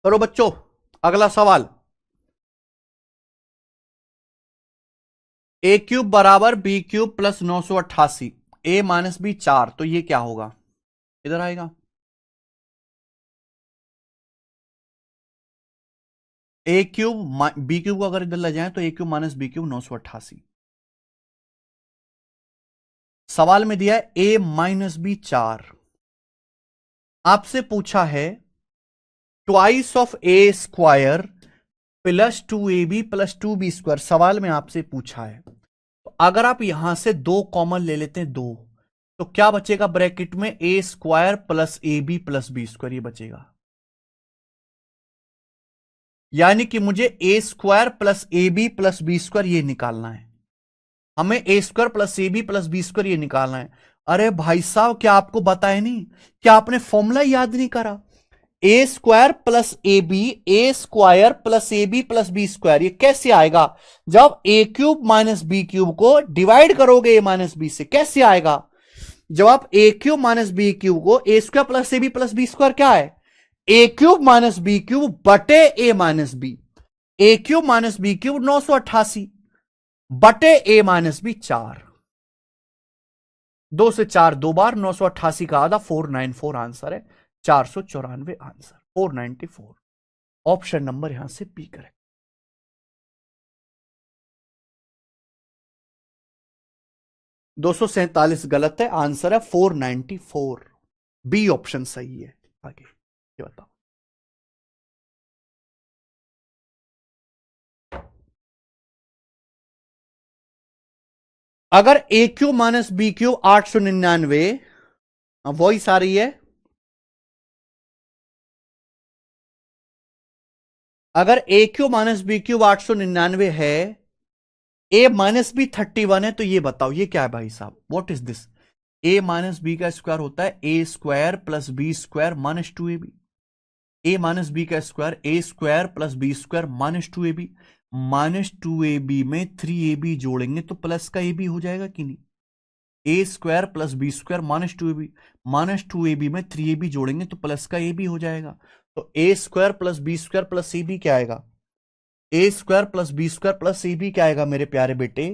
करो बच्चों, अगला सवाल, ए क्यूब बराबर बी क्यूब प्लस 988, ए माइनस बी 4, तो ये क्या होगा, इधर आएगा। ए क्यूब बी क्यूब को अगर इधर ले जाए तो ए क्यूब माइनस बी क्यूब 988। सवाल में दिया है ए माइनस बी 4, आपसे पूछा है twice of A square plus 2ab plus 2b square, सवाल में आपसे पूछा है। तो अगर आप यहां से 2 कॉमन ले लेते हैं 2, तो क्या बचेगा ब्रैकेट में, ए square plus a B plus B square, ये बचेगा। यानी कि मुझे a square plus a B plus B square ये निकालना है, हमें a square plus a B plus B square ये निकालना है। अरे भाई साहब क्या आपको बताया नहीं, क्या आपने फॉर्मूला याद नहीं करा, a square plus a B, a square plus a B plus B square, ये कैसे आएगा, जब a cube minus b cube को डिवाइड करोगे ए माइनस बी से, कैसे आएगा, जब आप a cube minus b cube को, a square plus a B plus B square क्या है, ए क्यूब माइनस बी क्यूब बटे a minus b, A cube minus b cube 988 बटे ए माइनस बी 4, 2 से 4 2 बार, 988 का आधा 494 आंसर है, 494 आंसर, 494 ऑप्शन नंबर यहां से पी करें। 247 गलत है, आंसर है 494, बी ऑप्शन सही है। आगे ये बताओ, अगर a cube minus b cube 899, voice आ रही है, अगर a cube minus b cube 899 है, ए माइनस बी 31 है, तो ये बताओ ये क्या है भाई साहब, what is this, a minus b का स्क्वायर होता है ए square plus B square minus 2ab, a minus b का स्क्वायर, ए square plus B square minus 2ab, minus 2ab में 3ab जोड़ेंगे तो प्लस का ab हो जाएगा कि नहीं। A square plus B square minus two a b में 3ab जोड़ेंगे तो प्लस का ab हो जाएगा। तो a square plus B square plus ab क्या आएगा, a square plus B square plus ab क्या आएगा मेरे प्यारे बेटे।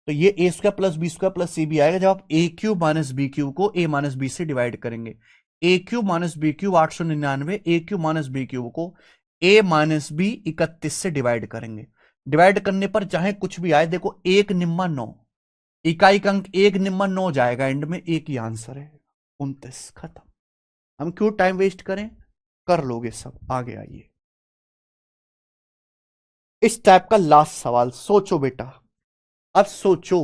तो ये a square plus B square plus c b आएगा जब आप a cube minus b cube को ए माइनस बी से डिवाइड करेंगे। A cube minus b cube 899, a cube minus b cube को ए माइनस बी 31 से डिवाइड करेंगे। डिवाइड करने पर चाहे कुछ भी आए, देखो एक निम्मा 9, इकाई का अंक एक निम्मा 9 जाएगा, एंड में एक ही आंसर है 29, खत्म। हम क्यों टाइम वेस्ट करें, कर लोगे सब। आगे आइए, इस टाइप का लास्ट सवाल सोचो बेटा, अब सोचो।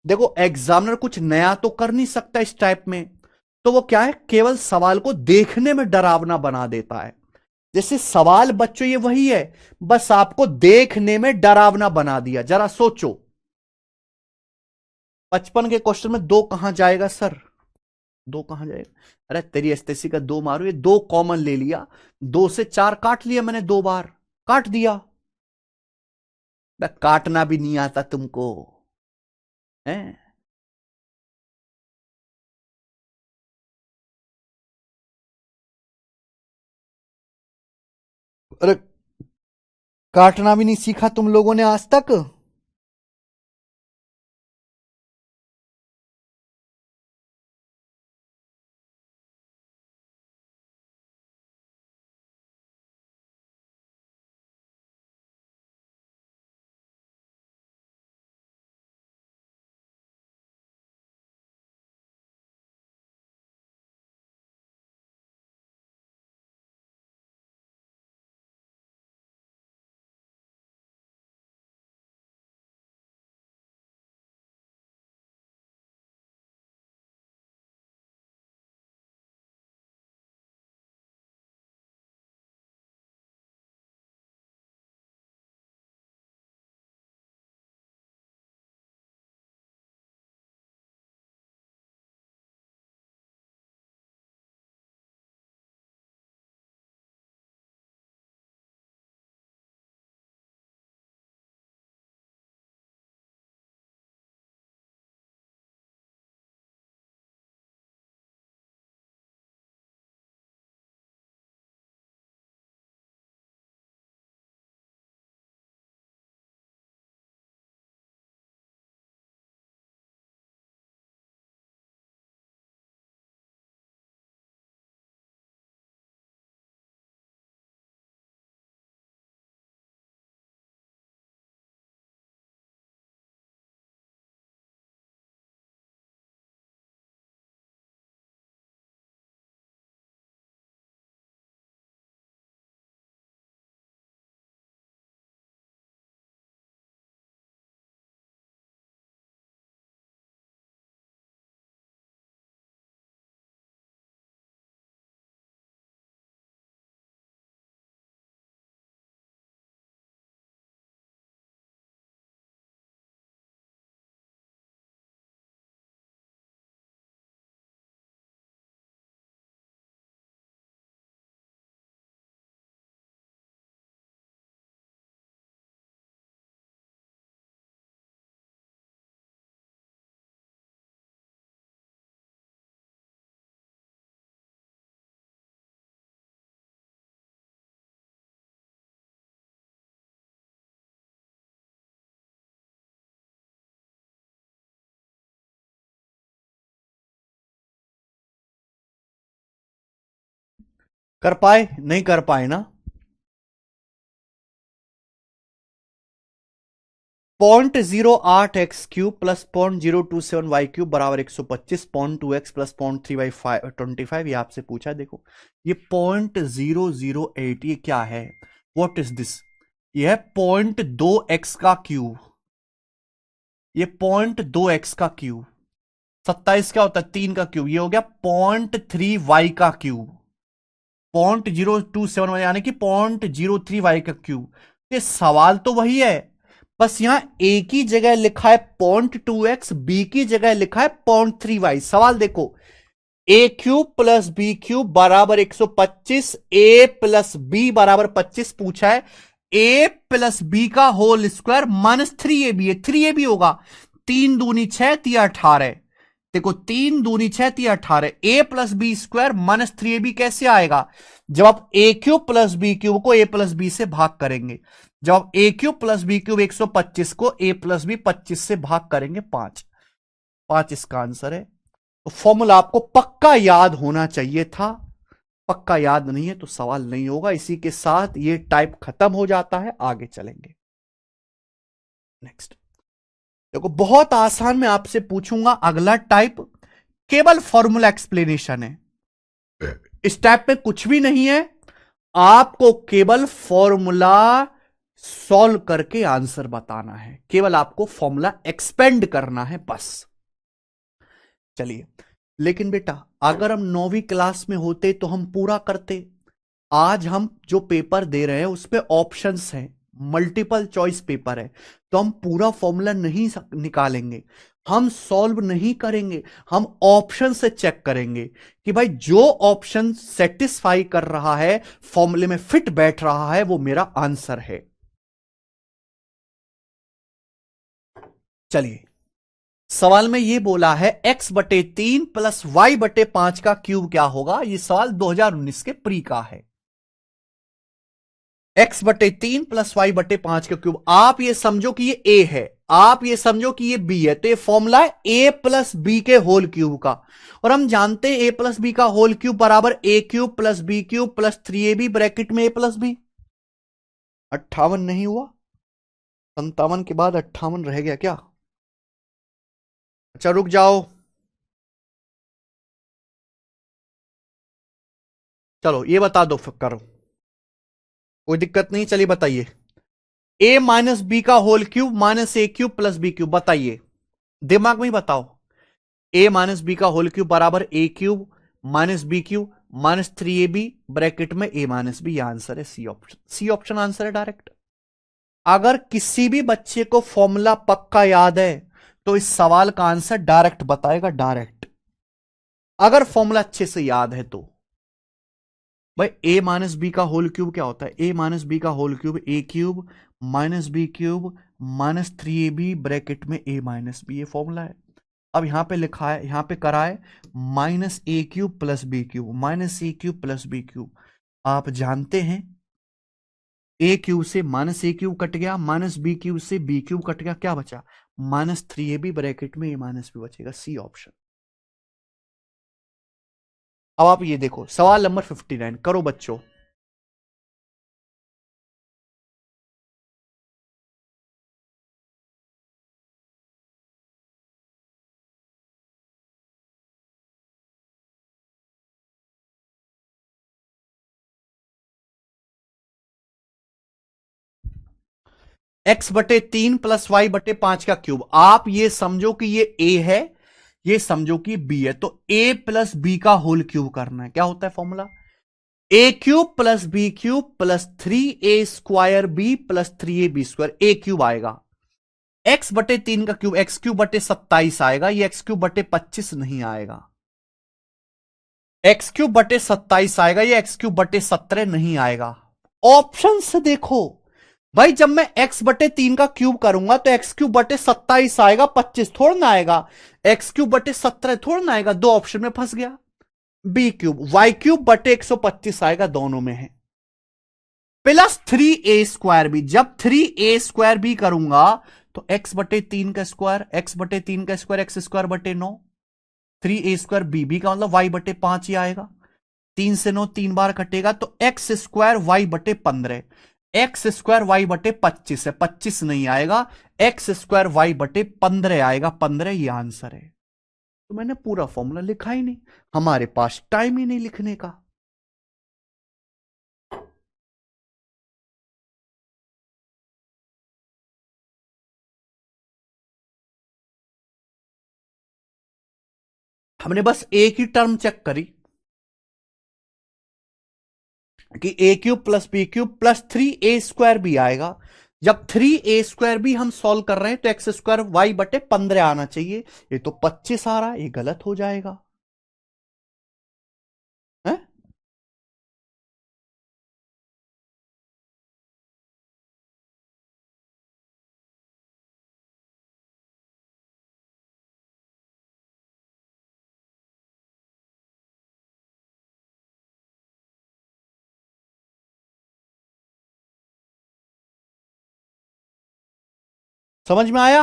देखो एग्जामिनर कुछ नया तो कर नहीं सकता इस टाइप में, तो वो क्या है, केवल सवाल को देखने में डरावना बना देता है। जैसे सवाल बच्चों ये वही है, बस आपको देखने में डरावना बना दिया। जरा सोचो 55 के क्वेश्चन में 2 कहां जाएगा सर, 2 कहां जाएगा। अरे तेरी एसटीसी का 2 मारो, ये 2 कॉमन ले लिया, 2 से 4 काट लिया मैंने, 2 बार काट दिया। काटना भी नहीं आता तुमको है। अरे काटना भी नहीं सीखा तुम लोगों ने आज तक। कर पाए, नहीं कर पाए ना। 0.08x³ प्लस 0.027y³ बराबर 125, 0.2x प्लस 0.3y25 ये आपसे पूछा। देखो ये 0.008 ये क्या है, व्हाट इज दिस, ये है 0.2x का क्यूब, ये 0.2x का क्यूब, 27 क्या होता है 3 का क्यूब, ये हो गया 0.3y का क्यूब, 0.027 यानी कि 0.03y का क्यूब। ये सवाल तो वही है, बस यहां ए की जगह लिखा है 0.2x, बी की जगह लिखा है 0.3y। सवाल देखो, ए क्यूब प्लस बी क्यूब बराबर 125, ए प्लस बी बराबर 25 पूछा है। ए प्लस बी का होल स्क्वायर माइनस 3ab है, 3ab होगा। 3 दूनी 6 तिया 18। देखो 3 दूनी 6 तिया 18। A plus B square minus 3ab कैसे आएगा? जब आप a cube plus B cube को ए प्लस बी से भाग करेंगे। जब आप a cube plus B cube 125 को ए प्लस बी 25 से भाग करेंगे 5 5 इसका आंसर है। तो फॉर्मूला आपको पक्का याद होना चाहिए था, पक्का याद नहीं है तो सवाल नहीं होगा। इसी के साथ ये टाइप खत्म हो जाता है, आगे चलेंगे। नेक्स्ट देखो, बहुत आसान मैं आपसे पूछूंगा अगला टाइप, केवल फॉर्मूला एक्सप्लेनेशन है। इस टाइप में कुछ भी नहीं है, आपको केवल फॉर्मूला सॉल्व करके आंसर बताना है, केवल आपको फॉर्मूला एक्सपेंड करना है बस। चलिए, लेकिन बेटा अगर हम 9वीं क्लास में होते तो हम पूरा करते। आज हम जो पेपर दे रहे हैं उसमें ऑप्शंस हैं, मल्टीपल चॉइस पेपर है, तो हम पूरा फॉर्मूला नहीं निकालेंगे, हम सॉल्व नहीं करेंगे, हम ऑप्शन से चेक करेंगे कि भाई जो ऑप्शन सेटिस्फाई कर रहा है, फॉर्मूले में फिट बैठ रहा है, वो मेरा आंसर है। चलिए, सवाल में ये बोला है x/3 प्लस y/5 का क्यूब क्या होगा। ये सवाल 2019 के प्री का है। x/3 प्लस y/5 का क्यूब, आप ये समझो कि ये a है, आप ये समझो कि ये b है, तो ये फॉर्मूला है a प्लस बी के होल क्यूब का। और हम जानते हैं a प्लस बी का होल क्यूब बराबर a cube plus B cube plus 3ab bracket में a प्लस बी। 58 नहीं हुआ, 57 के बाद 58 रह गया क्या? अच्छा रुक जाओ, चलो ये बता दो, फिर करो, कोई दिक्कत नहीं। चलिए बताइए, a माइनस बी का whole cube minus a cube plus B cube, बताइए, दिमाग में ही बताओ। a माइनस बी का होल क्यूब बराबर ए cube minus b cube minus 3ab bracket में a माइनस बी। आंसर है c option, c option answer है डायरेक्ट। अगर किसी भी बच्चे को फॉर्मूला पक्का याद है तो इस सवाल का आंसर डायरेक्ट बताएगा, डायरेक्ट, अगर फॉर्मूला अच्छे से याद है तो। भाई ए माइनस बी का होल क्यूब क्या होता है? ए माइनस बी का whole cube a cube minus b cube minus 3ab bracket में a माइनस बी, ये फॉर्मूला है। अब यहां पे लिखा है, यहां पे करा है minus a cube plus B cube, minus a cube plus B cube. आप जानते हैं ए क्यूब से माइनस ए क्यूब कट गया, माइनस बी क्यूब से बी क्यूब कट गया, क्या बचा? माइनस 3ab ब्रैकेट में a माइनस बी बचेगा, सी ऑप्शन। अब आप ये देखो, सवाल नंबर 59 करो बच्चों। x/3 प्लस y/5 का क्यूब, आप ये समझो कि ये a है, ये समझो कि b है, तो a प्लस b का होल क्यूब करना है। क्या होता है formula? a cube plus B cube plus 3a square b plus 3ab square, a cube आएगा। x/3 का क्यूब x³ आएगा, ये x³/25 नहीं आएगा। x³/27 आएगा, ये x³/17 नहीं आएगा। ऑप्शन से देखो भाई, जब मैं x/3 का क्यूब करूंगा तो x³ आएगा, 25 थोड़ा ना आएगा, x³ थोड़ा ना आएगा, दो ऑप्शन में फंस गया। b³ y³ 125 आएगा, दोनों में है। प्लस 3a स्क्वायर बी, जब 3a स्क्वायर बी करूंगा तो x/3 का स्क्वायर, x/3 का square x²/9, 3a square B का मतलब y/5 ही आएगा। 3 से 9 3 बार कटेगा, तो x² y/15, x² y/25 है, 25 नहीं आएगा, x² y/15 आएगा, 15 ये आंसर है। तो मैंने पूरा फॉर्मूला लिखा ही नहीं, हमारे पास टाइम ही नहीं लिखने का। हमने बस एक ही टर्म चेक करी कि a³ plus b³ plus 3a square भी आएगा। जब 3a स्क्वायर भी हम सॉल्व कर रहे हैं तो x² y/15 आना चाहिए, ये तो 25 आ रहा है, ये गलत हो जाएगा। समझ में आया?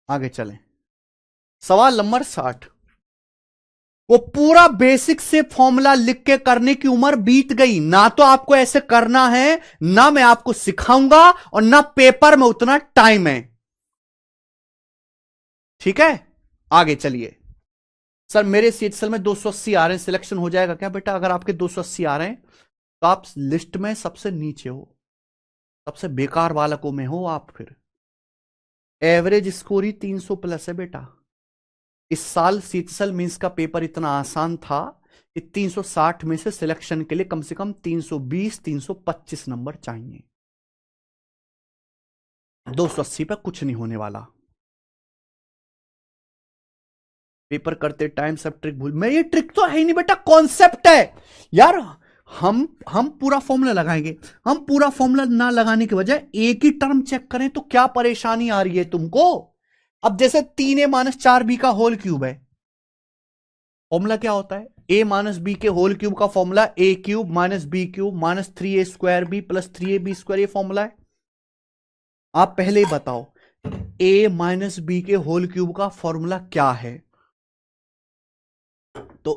आगे चलें। सवाल नंबर 60। वो पूरा बेसिक से फॉर्मूला लिख के करने की उम्र बीत गई। ना तो आपको ऐसे करना है, ना मैं आपको सिखाऊंगा, और ना पेपर में उतना टाइम है। ठीक है, आगे चलिए। सर मेरे सीएचएल में 280 आ रहे हैं, सिलेक्शन हो जाएगा क्या? बेटा अगर आपके 280 आ रहे हैं तो आप लिस्ट में सबसे नीचे हो, सबसे बेकार बालकों में हो आप। फिर एवरेज स्कोर ही 300 प्लस है बेटा। इस साल सीएचएल मींस का पेपर इतना आसान था कि 360 में से सिलेक्शन के लिए कम से कम 320 325 नंबर चाहिए। 280 पर कुछ नहीं होने वाला। पेपर करते टाइम सब ट्रिक भूल, मैं ये ट्रिक तो है ही नहीं बेटा, कॉन्सेप्ट है यार। हम पूरा फॉर्मूला लगाएंगे। हम पूरा फॉर्मूला ना लगाने के बजाय एक ही टर्म चेक करें तो क्या परेशानी आ रही है तुमको? अब जैसे 3a-4b का होल क्यूब है, फॉर्मूला क्या होता है? a-b के होल क्यूब का formula a cube minus b cube minus 3a² plus 3ab², ये फॉर्मूला है। आप पहले ही बताओ a-b के होल क्यूब का फॉर्मूला क्या है? तो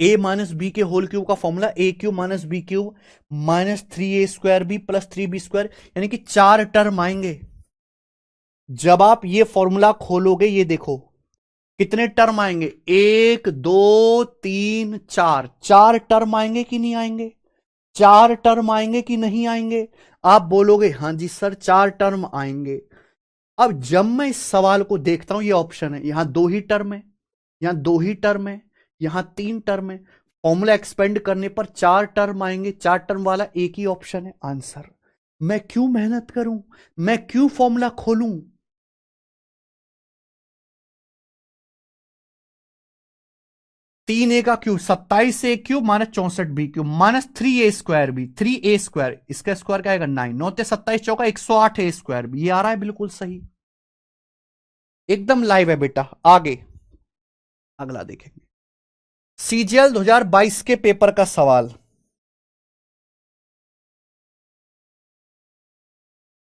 a-b के होल क्यूब का formula a cube minus b cube minus 3a² plus 3b², यानी कि 4 टर्म आएंगे। जब आप ये फॉर्मूला खोलोगे, ये देखो कितने टर्म आएंगे, 1 2 3 4, 4 टर्म आएंगे कि नहीं आएंगे? 4 टर्म आएंगे कि नहीं आएंगे? आप बोलोगे हां जी सर 4 टर्म आएंगे। अब जब मैं इस सवाल को देखता हूं, ये ऑप्शन है, यहां 2 ही टर्म है, यहां 2 ही टर्म है, यहां 3 टर्म है, फॉर्मूला एक्सपेंड करने पर 4 टर्म आएंगे, 4 टर्म वाला एक ही ऑप्शन है आंसर। मैं क्यों मेहनत करूं? मैं क्यों फॉर्मूला खोलूं? 3a का cube 27a cube minus 64b cube minus 3a²b, 3a², इसका स्क्वायर क्या आएगा 9, 9 27 चौका 108a²b, ये आ रहा है बिल्कुल सही, एकदम लाइव है बेटा। आगे अगला देखेंगे, सीजीएल 2022 के पेपर का सवाल।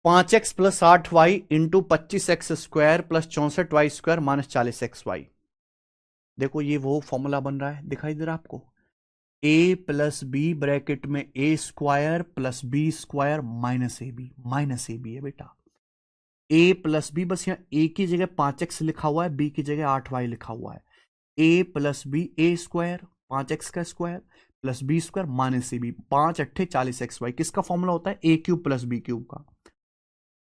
5x plus 8y into 25x² plus 64y² minus 40xy। देखो ये वो फॉर्मूला बन रहा है, दिखाई दे रहा है आपको? a प्लस बी ब्रैकेट में a² plus b² minus A B है बेटा। a प्लस बी, बस यहां a की जगह 5x लिखा हुआ है, b की जगह 8y लिखा हुआ है। a plus B a² 5x का स्क्वायर प्लस b² माइनस ए बी, 5 8 40xy। किसका फॉर्मूला होता है? a cube plus b cube का।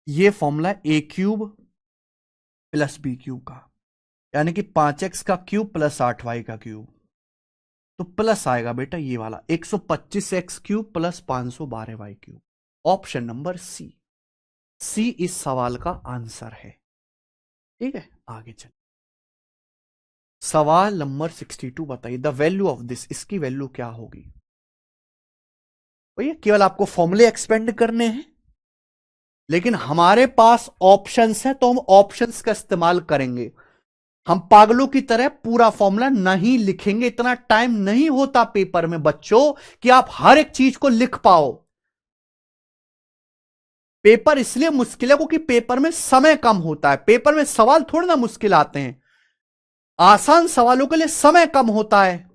ये formula a cube plus b cube का, यानी कि 5x का क्यूब प्लस 8y का क्यूब, तो प्लस आएगा बेटा ये वाला 125x cube plus 512y cube. Option number c, c इस सवाल का आंसर है। ठीक है, आगे चल। सवाल नंबर 62 बताइए, द वैल्यू ऑफ दिस, इसकी वैल्यू क्या होगी? भैया केवल आपको फॉर्मूले एक्सपेंड करने हैं, लेकिन हमारे पास ऑप्शंस है तो हम ऑप्शंस का इस्तेमाल करेंगे। हम पागलों की तरह पूरा फॉर्मूला नहीं लिखेंगे, इतना टाइम नहीं होता पेपर में बच्चों कि आप हर एक चीज को लिख पाओ। पेपर इसलिए मुश्किल है क्योंकि पेपर में समय कम होता है। पेपर में सवाल थोड़े ना मुश्किल आते हैं, आसान सवालों के लिए समय कम होता है।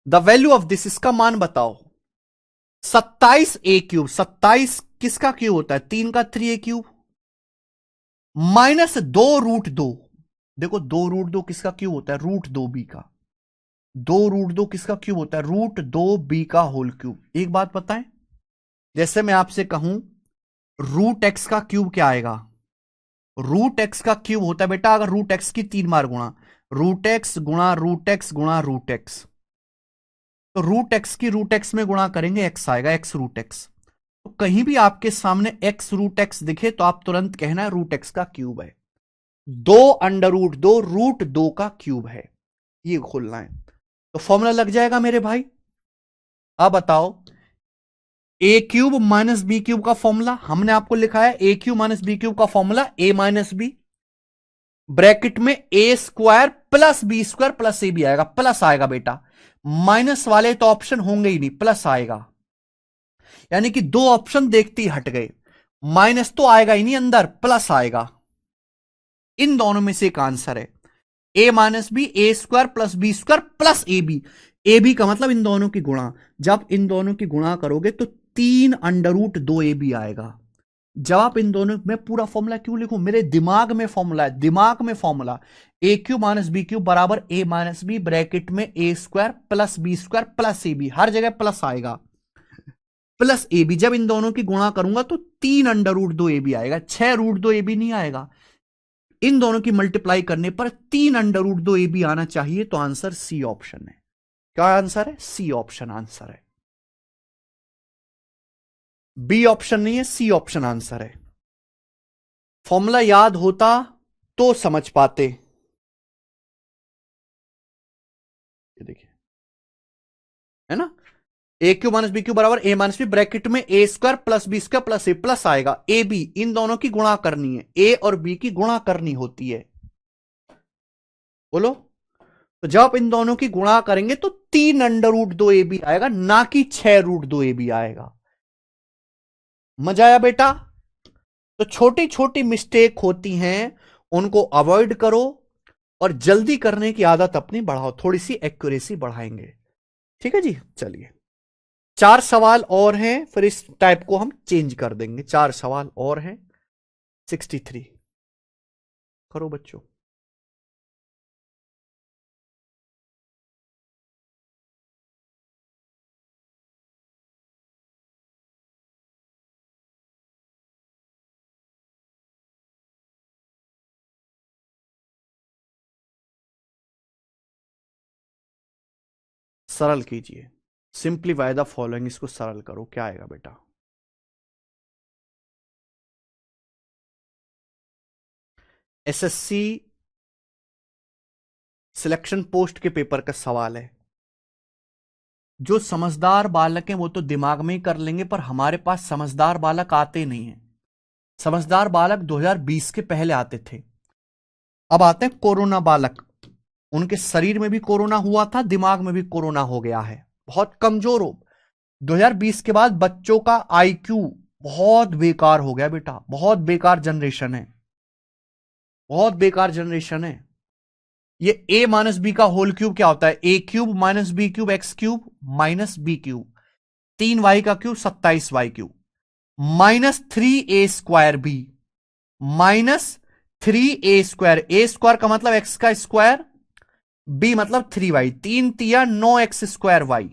द वैल्यू ऑफ दिस, इसका मान बताओ। 27a³ 27 किसका क्यूब होता है? 3 का 3a³ माइनस 2√2। देखो 2√2 किसका क्यूब होता है? √2b का। 2√2 किसका क्यूब होता है? √2b का होल क्यूब। एक बात बताएं, जैसे मैं आपसे कहूं √x का क्यूब क्या आएगा? √x का क्यूब होता है बेटा, अगर √x की 3 बार गुणा, √x गुणा √x गुणा √x, तो √x की √x में गुणा करेंगे x आएगा, x √x। तो कहीं भी आपके सामने x √x दिखे तो आप तुरंत कहना है √x का क्यूब है। 2√2 √2 का क्यूब है, ये खोलना है तो फॉर्मूला लग जाएगा मेरे भाई। अब बताओ a³ माइनस b³ का फॉर्मूला हमने आपको लिखा है, a³ माइनस b³ का formula a minus b bracket में a² plus b² plus a भी आएगा, प्लस आएगा बेटा। माइनस वाले तो ऑप्शन होंगे ही नहीं, प्लस आएगा। यानी कि दो ऑप्शन देखते ही हट गए, माइनस तो आएगा ही नहीं अंदर, प्लस आएगा। इन दोनों में से एक आंसर है, a minus b, a square plus B square plus a B. A B का मतलब इन दोनों की गुणा, जब इन दोनों की गुणा करोगे तो 3√2ab आएगा। जब आप इन दोनों में, पूरा फॉर्मूला क्यों लिखूं, मेरे दिमाग में फॉर्मूला है, दिमाग में formula, a cube minus b cube बराबर ए माइनस बी ब्रैकेट में ए square plus B square plus a b, हर जगह प्लस आएगा, प्लस ए बी। जब इन दोनों की गुणा करूंगा तो 3√2ab आएगा, 6√2ab नहीं आएगा। इन दोनों की मल्टीप्लाई करने पर 3√2ab आना चाहिए, तो आंसर सी ऑप्शन है। क्या आंसर है, सी ऑप्शन आंसर है, बी ऑप्शन नहीं है, सी ऑप्शन आंसर है। फॉर्मूला याद होता तो समझ पाते। ये देखिए, है ना, a cube minus b cube बराबर ए माइनस बी ब्रैकेट में ए square plus B square plus a, plus आएगा ए बी, इन दोनों की गुणा करनी है, ए और बी की गुणा करनी होती है। बोलो, तो जब आप इन दोनों की गुणा करेंगे तो 3√2ab आएगा, ना कि 6√2ab आएगा। मजा आया बेटा? तो छोटी छोटी मिस्टेक होती हैं, उनको अवॉइड करो और जल्दी करने की आदत अपनी बढ़ाओ, थोड़ी सी एक्यूरेसी बढ़ाएंगे। ठीक है जी, चलिए 4 सवाल और हैं, फिर इस टाइप को हम चेंज कर देंगे। 4 सवाल और हैं। 63 करो बच्चों। सरल कीजिए, सिंप्लीफाई द फॉलोइंग, इसको सरल करो, क्या आएगा बेटा? एसएससी सिलेक्शन पोस्ट के पेपर का सवाल है। जो समझदार बालक हैं वो तो दिमाग में ही कर लेंगे, पर हमारे पास समझदार बालक आते नहीं हैं। समझदार बालक 2020 के पहले आते थे, अब आते हैं कोरोना बालक। उनके शरीर में भी कोरोना हुआ था, दिमाग में भी कोरोना हो गया है, बहुत कमजोर हो। 2020 के बाद बच्चों का आईक्यू बहुत बेकार हो गया बेटा, बहुत बेकार जनरेशन है, बहुत बेकार जनरेशन है। ये a माइनस बी का होल क्यूब क्या होता है, ए cube minus b cube x cube minus b cube, 3y का cube 27y cube, -3a² b, -3a², a square का मतलब x का स्क्वायर, b मतलब 3y, 3 × 9x²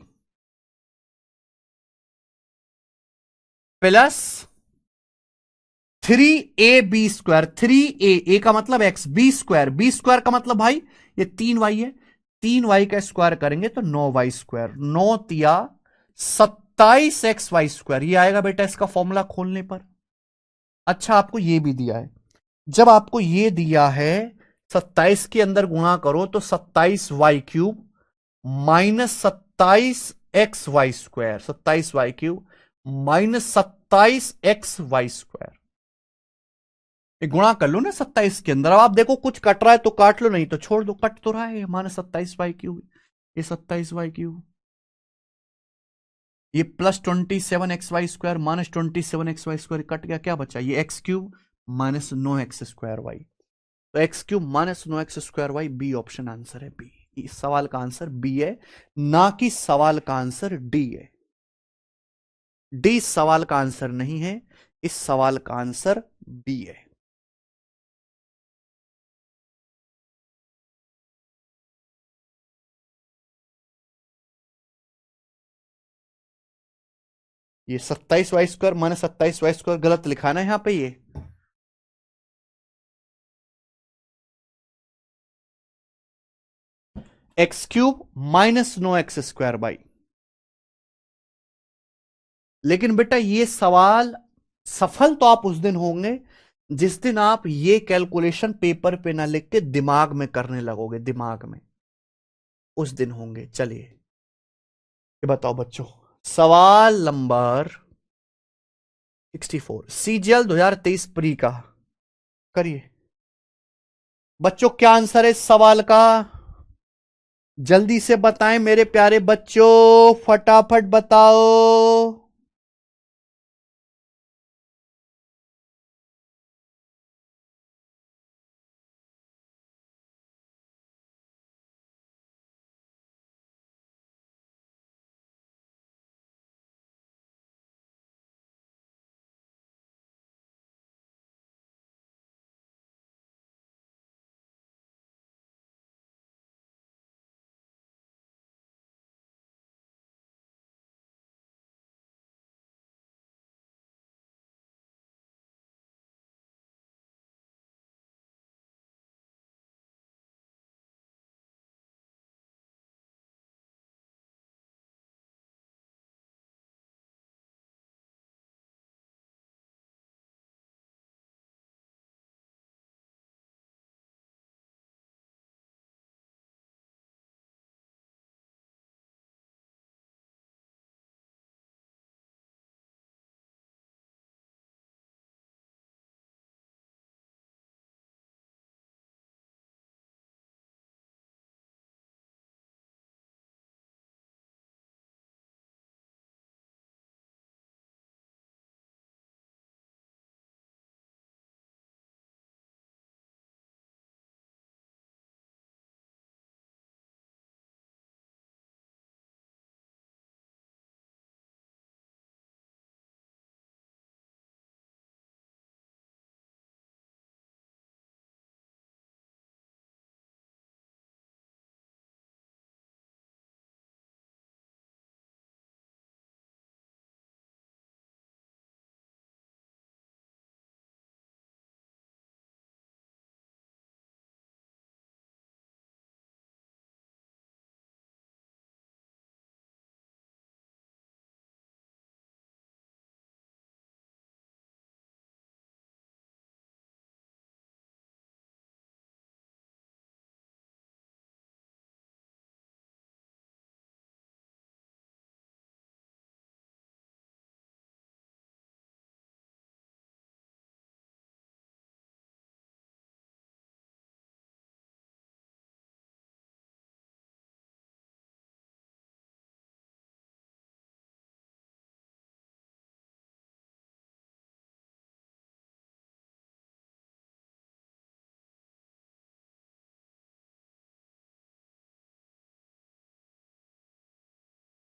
plus 3ab², 3a का मतलब x, b² का मतलब भाई ये 3y है, 3y का स्क्वायर करेंगे तो 9y², 9 × 3 = 27xy², ये आएगा बेटा इसका फॉर्मूला खोलने पर। अच्छा, आपको ये भी दिया है, जब आपको ये दिया है 27 के अंदर गुणा करो तो 27y³ -27xy², 27y³ -27xy², ये गुणा कर लो ना 27 के अंदर। अब आप देखो कुछ कट रहा है तो काट लो, नहीं तो छोड़ दो, कट तो रहा है -27y³, ये 27y³, ये +27xy² -27xy² कट गया, क्या बचा, ये x³ -9x²y, तो x³ -9x²y, b option answer है, बी। इस सवाल का आंसर बी है, ना कि सवाल का आंसर डी है। डी इस सवाल का आंसर नहीं है, इस सवाल का आंसर बी है। ये 27y² -27y² गलत लिखा ना यहां पे, ये x³ -9x²y। लेकिन बेटा ये सवाल सफल तो आप उस दिन होंगे जिस दिन आप ये कैलकुलेशन पेपर पे ना लिख के दिमाग में करने लगोगे, दिमाग में, उस दिन होंगे। चलिए ये बताओ बच्चों, सवाल नंबर 64, सीजीएल 2023 प्री का करिए। बच्चों क्या आंसर है इस सवाल का? जल्दी से बताएं मेरे प्यारे बच्चों, फटाफट बताओ।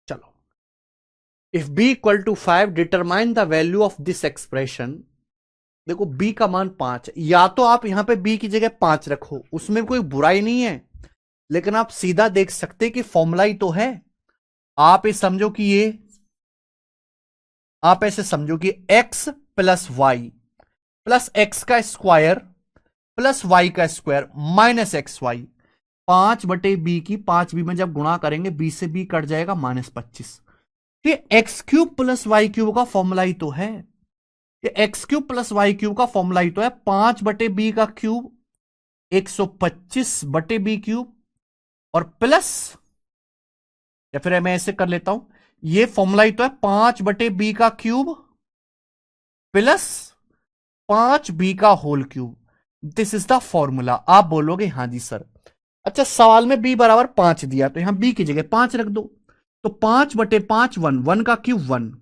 चलो, if b equal to 5 determine the value of this expression. देखो b का मान 5, या तो आप यहां पे b की जगह 5 रखो, उसमें कोई बुराई नहीं है, लेकिन आप सीधा देख सकते कि फॉर्मूला ही तो है। आप ये समझो कि ये, आप ऐसे समझो कि x plus y plus x का स्क्वायर प्लस वाई का square minus x y, 5/b की 5b में जब गुणा करेंगे b से b कट जाएगा -25। ये x cube plus y cube का फॉर्मूला ही तो है। ये x cube plus y cube का फॉर्मूला ही तो है। 5/b का क्यूब 125/b क्यूब, और प्लस, या फिर मैं ऐसे कर लेता हूं, ये फॉर्मूला ही तो है 5/b का क्यूब प्लस 5b का whole cube. This is the formula. आप बोलोगे हाँ जी सर। अच्छा, सवाल में b बराबर 5 दिया, तो यहां b की जगह 5 रख दो। तो 5/5 1, 1 का क्यूब 1,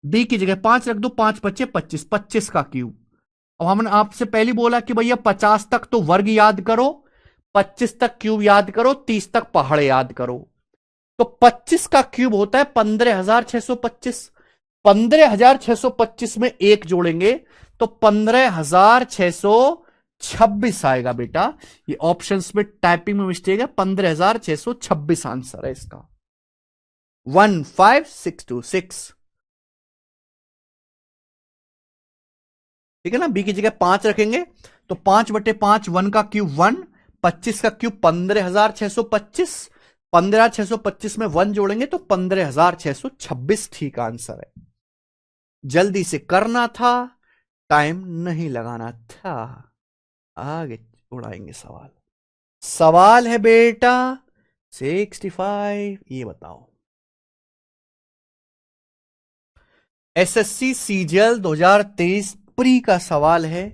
b की जगह 5 रख दो, 5×5 25, 25 का क्यूब। अब हमने आपसे पहले बोला कि भैया 50 तक तो वर्ग याद करो, 25 तक क्यूब याद करो, 30 तक पहाड़ याद करो। तो 25 का क्यूब होता है 15,625। 15,625 में एक जोड़ेंगे तो 15,626 आएगा बेटा। ये ऑप्शंस में टाइपिंग में मिस्टेक है, 15,626 आंसर है इसका, 15626। ठीक है ना। बी की जगह 5 रखेंगे तो 5/5 1 का क्यूब 1, 25 का क्यूब 15,625, 15,625 में 1 जोड़ेंगे तो 15,626 ठीक आंसर है। जल्दी से करना था, टाइम नहीं लगाना था। आगे उड़ाएंगे सवाल। सवाल है बेटा 65, ये बताओ। एसएससी सीजीएल 2023 प्री का सवाल है।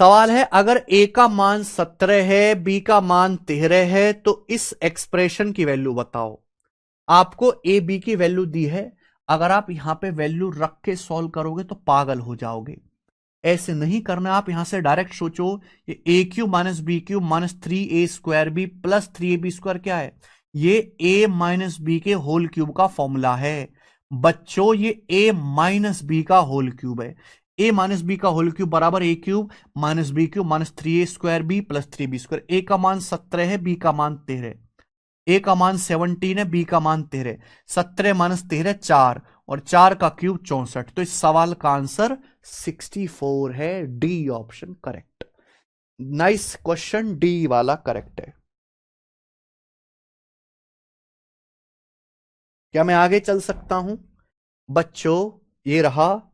सवाल है अगर a का मान 17 है, b का मान 13 है, तो इस एक्सप्रेशन की वैल्यू बताओ। आपको a b की वैल्यू दी है, अगर आप यहां पे वैल्यू रख के सॉल्व करोगे तो पागल हो जाओगे। ऐसे नहीं करना, आप यहां से डायरेक्ट सोचो, ये a cube minus b cube minus 3a² B plus 3ab² क्या है? ये a माइनस बी के होल क्यूब का फॉर्मूला है बच्चों। ये a माइनस बी का होल क्यूब है। a माइनस बी का होल क्यूब बराबर a cube minus b cube minus 3a² B plus 3b²। a का मान 17 है, b का मान 13, a का मान 17 है, b का मान 13, 17 माइनस 13 4, और 4 का क्यूब 64। तो इस सवाल का आंसर 64 है, D option correct. Nice question, D वाला करेक्ट है। क्या मैं आगे चल सकता हूं बच्चों? ये रहा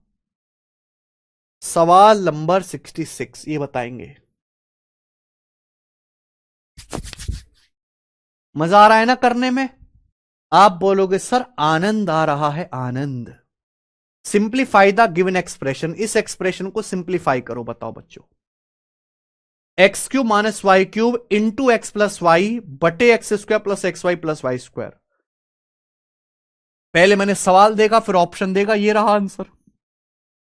सवाल नंबर 66, ये बताएंगे। मजा आ रहा है ना करने में? आप बोलोगे सर आनंद आ रहा है, आनंद। सिंप्लीफाई द गिवन एक्सप्रेशन, इस एक्सप्रेशन को सिंप्लीफाई करो। बताओ बच्चों, x cube minus y cube into x plus y बटे x square plus x y plus y square. पहले मैंने सवाल देगा फिर ऑप्शन देगा, ये रहा आंसर।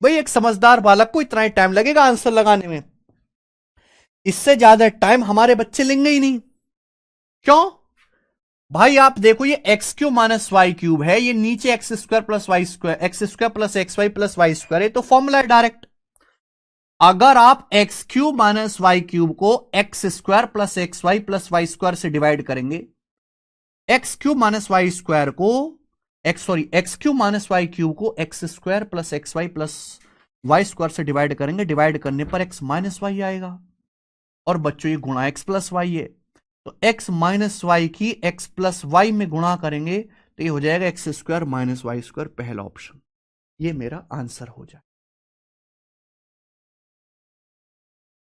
भाई एक समझदार बालक को इतना ही टाइम लगेगा आंसर लगाने में, इससे ज्यादा टाइम हमारे बच्चे लेंगे ही नहीं। क्यों भाई? आप देखो, ये x cube minus y cube है, ये नीचे x square plus y square, x square plus x y plus y square है, तो फॉर्मूला है डायरेक्ट। अगर आप x cube minus y cube को x square plus x y plus y square से डिवाइड करेंगे, x cube minus y square को x cube minus y cube को x square plus x y plus y square से डिवाइड करेंगे, डिवाइड करने पर एक्स माइनस वाई आएगा। और बच्चों ये गुणा एक्स प्लस वाई है, तो एक्स माइनस वाई की एक्स प्लस वाई में गुणा करेंगे तो ये हो जाएगा x square minus y square, पहला ऑप्शन। ये मेरा आंसर हो जाए।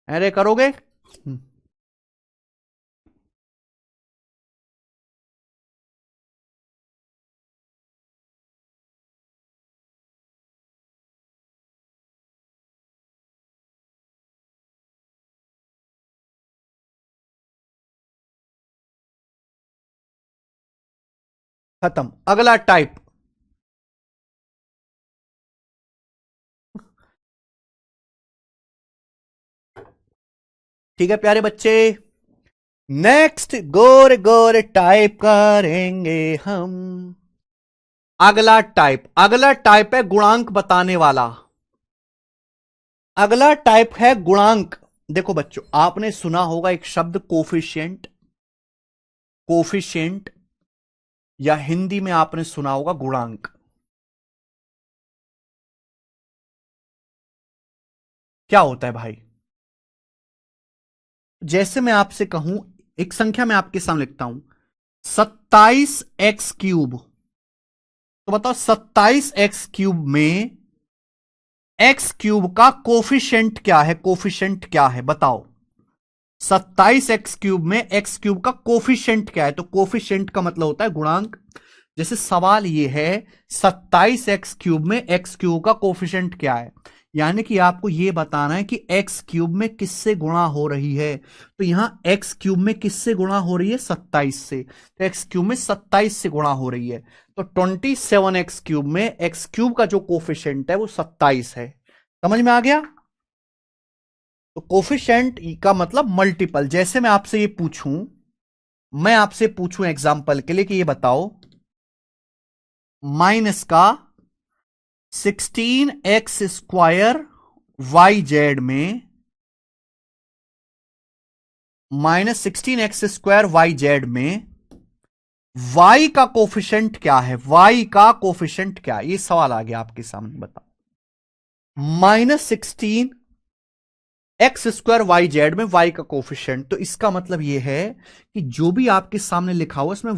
अरे करोगे? खत्म। अगला टाइप, ठीक है प्यारे बच्चे। नेक्स्ट गोर गोर टाइप करेंगे हम। अगला टाइप है गुणांक बताने वाला। अगला टाइप है गुणांक। देखो बच्चों, आपने सुना होगा एक शब्द कोफिशिएंट, कोफिशिएंट, या हिंदी में आपने सुना होगा गुणांक। क्या होता है भाई? जैसे मैं आपसे कहूं, एक संख्या मैं आपके सामने लिखता हूं 27x³ तो बताओ 27x³ में x³ का कोफिशिएंट क्या है? कोफिशिएंट क्या है बताओ? 27x³ में x³ का कोफिशिएंट क्या है? तो कोफिशिएंट का मतलब होता है गुणांक। जैसे सवाल ये है 27x³ में x³ का कोफिशिएंट क्या है, यानी कि आपको यह बताना है कि x³ में किससे गुणा हो रही है। तो यहां x³ में किससे गुणा हो रही है? 27 से। तो x³ में 27 से गुणा हो रही है, तो 27x³ में x³ का जो कोफिशिएंट है वो 27 है। समझ में आ गया? तो कोफिशिएंट का मतलब मल्टीपल। जैसे मैं आपसे पूछूं एग्जांपल के लिए कि ये बताओ माइनस का 16x² YZ में, माइनस 16x² YZ में y का कोफिशिएंट क्या है? y का कोफिशिएंट क्या है? ये सवाल आ गया आपके सामने, बताओ। माइनस 16x² YZ में y का कोफिशिएंट, तो इसका मतलब यह है कि जो भी आपके सामने लिखा हुआ इसमें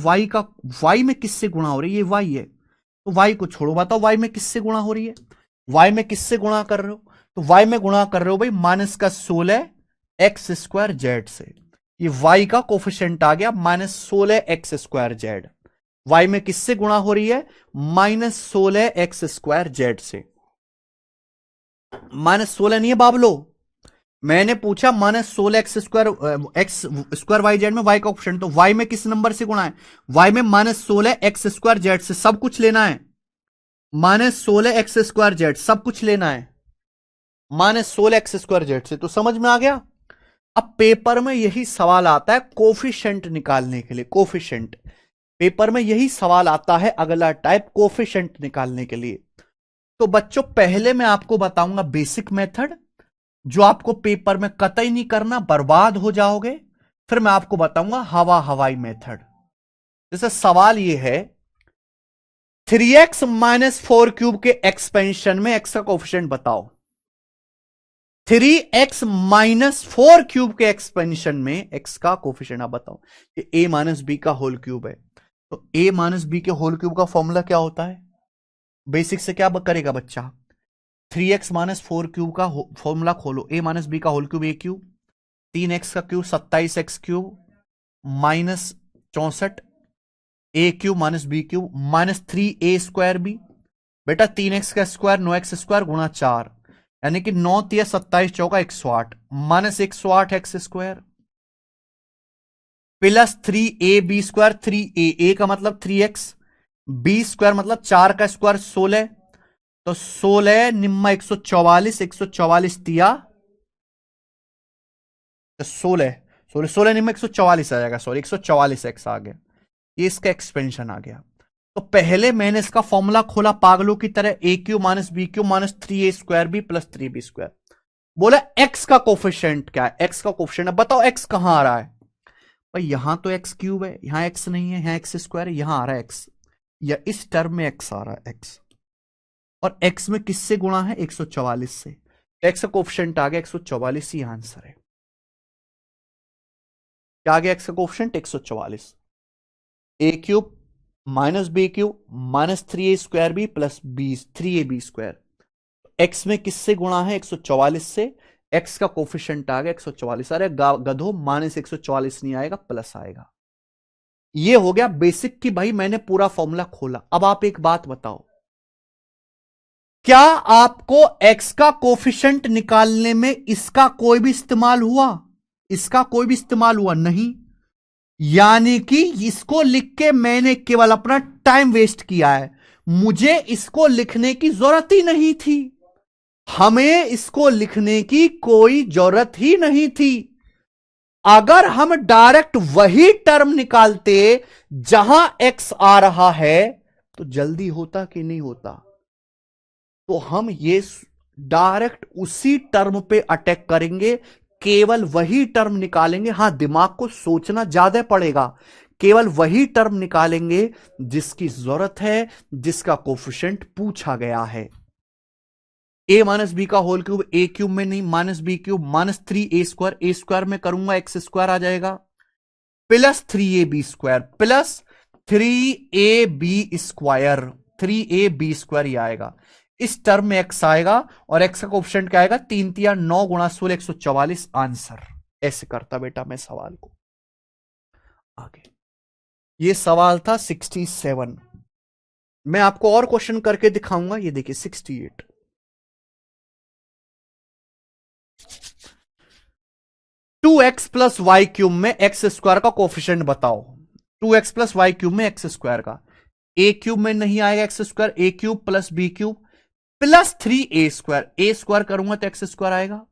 y में किससे गुणा हो रही है? ये y है, तो y को छोड़ो, बताओ y में किससे गुणा हो रही है? y में किससे गुणा कर रहे हो? तो y में गुणा कर रहे हो भाई माइनस का 16x² Z से। ये y का कोफिशिएंट आ गया -16x² Z। y में किससे गुणा हो रही है? -16x² Z से। -16 नहीं है बाबलो, मैंने पूछा -16 x² में y का ऑप्शन, तो y में किस नंबर से गुणा है? y में -16 x² से सब कुछ लेना है, -16 x² सब कुछ लेना है -16 x² से। तो समझ में आ गया। अब पेपर में यही सवाल आता है कोफिशिएंट निकालने के लिए। कोफिशिएंट पेपर में यही सवाल आता है, अगला टाइप कोफिशिएंट निकालने के लिए। तो बच्चों पहले मैं आपको बताऊंगा बेसिक मेथड, जो आपको पेपर में कतई नहीं करना, बर्बाद हो जाओगे। फिर मैं आपको बताऊंगा हवाई मेथड। जैसे सवाल ये है 3x - 4 क्यूब के एक्सपेंशन में x का कोफिशिएंट बताओ। 3x - 4 क्यूब के एक्सपेंशन में x का कोफिशिएंट आप बताओ। ये a - b का होल क्यूब है, तो a - b के होल क्यूब का फॉर्मूला क्या होता है? बेसिक से क्या करेगा बच्चा? 3x - 4 क्यूब का फॉर्मूला खोलो। a - b का whole cube a cube, 3x का cube 27x cube minus 64 a cube - b cube -3a²b। बेटा 3x का स्क्वायर 9x² गुणा 4, यानी कि 9 3 27 चौका 108 -108x² प्लस 3ab²। 3a का मतलब 3x, b² मतलब 4 का स्क्वायर 16, तो 16 निम्मा 144, 144 तिया 16, 16 निम्मा 144 आ जाएगा, सॉरी 144x आ गया। ये इसका एक्सपेंशन आ गया। तो पहले मैंने इसका फॉर्मूला खोला पागलों की तरह, a Q - b Q -3a²b + 3b²। बोला x का कोफिशिएंट क्या है? x का कोफिशिएंट बताओ, x कहां आ रहा है? भाई यहां तो x क्यूब है, यहां x नहीं है, यहां x² है, यहां आ रहा है x, या इस टर्म में x आ रहा है x, और x में किससे गुणा है? 144 से। x का कोफिशिएंट आ गया 144, ही आंसर है। क्या आ गया x का coefficient? 144। a cube -b cube -3a²b + 3ab²। x में किससे गुणा है? 144 से। x का कोफिशिएंट आ गया 144। अरे गधो, -144 नहीं आएगा, प्लस आएगा। ये हो गया बेसिक की भाई मैंने पूरा फॉर्मूला खोला। अब आप एक बात बताओ, क्या आपको x का कोफिशिएंट निकालने में इसका कोई भी इस्तेमाल हुआ? इसका कोई भी इस्तेमाल हुआ नहीं, यानी कि इसको लिख के मैंने केवल अपना टाइम वेस्ट किया है। मुझे इसको लिखने की जरूरत ही नहीं थी, हमें इसको लिखने की कोई जरूरत ही नहीं थी। अगर हम डायरेक्ट वही टर्म निकालते जहां x आ रहा है, तो जल्दी होता कि नहीं होता? तो हम ये डायरेक्ट उसी टर्म पे अटैक करेंगे, केवल वही टर्म निकालेंगे। हां, दिमाग को सोचना ज्यादा पड़ेगा, केवल वही टर्म निकालेंगे जिसकी जरूरत है, जिसका कोफिशिएंट पूछा गया है। a - b का होल क्यूब a क्यूब में नहीं, -b क्यूब -3a², a² में करूंगा x² आ जाएगा, plus 3ab² plus 3ab², 3ab² ही आएगा। इस टर्म में x आएगा और x का कोफिशिएंट क्या आएगा? 3 3 9 गुणा 16 144 आंसर। ऐसे करता बेटा मैं सवाल को आगे। ये सवाल था 67। मैं आपको और क्वेश्चन करके दिखाऊंगा। ये देखिए 68। 2x + y³ में x² का कोफिशिएंट बताओ। 2x + y³ में x² का, a³ में नहीं आएगा x², a³ + b³ plus 3a², a² करूंगा तो x² आएगा,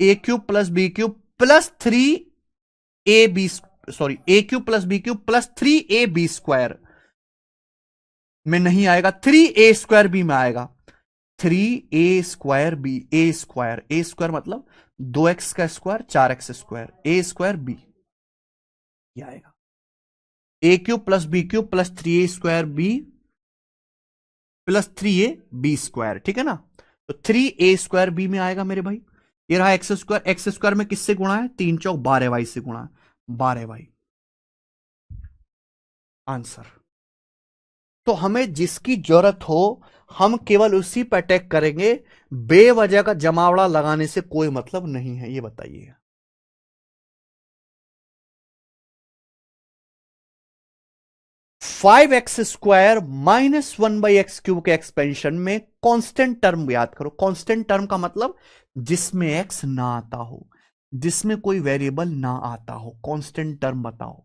a³ + b³ plus 3ab, sorry a³ + b³ plus 3ab² में नहीं आएगा, 3a²b में आएगा, 3a²b, a² मतलब 2x का स्क्वायर 4x², a²b ये आएगा, a³ + b³ plus 3a²b plus 3ab², ठीक है ना? तो 3a²b में आएगा मेरे भाई। ये रहा x² में किससे गुणा है? 3 चौक 12y से गुणा है, 12y आंसर। तो हमें जिसकी जरूरत हो हम केवल उसी पर अटैक करेंगे, बेवजह का जमावड़ा लगाने से कोई मतलब नहीं है। ये बताइए, 5x² माइनस 1/x³ के एक्सपेंशन में कांस्टेंट टर्म याद करो। कांस्टेंट टर्म का मतलब जिसमें x ना आता हो, जिसमें कोई वेरिएबल ना आता हो, कांस्टेंट टर्म बताओ।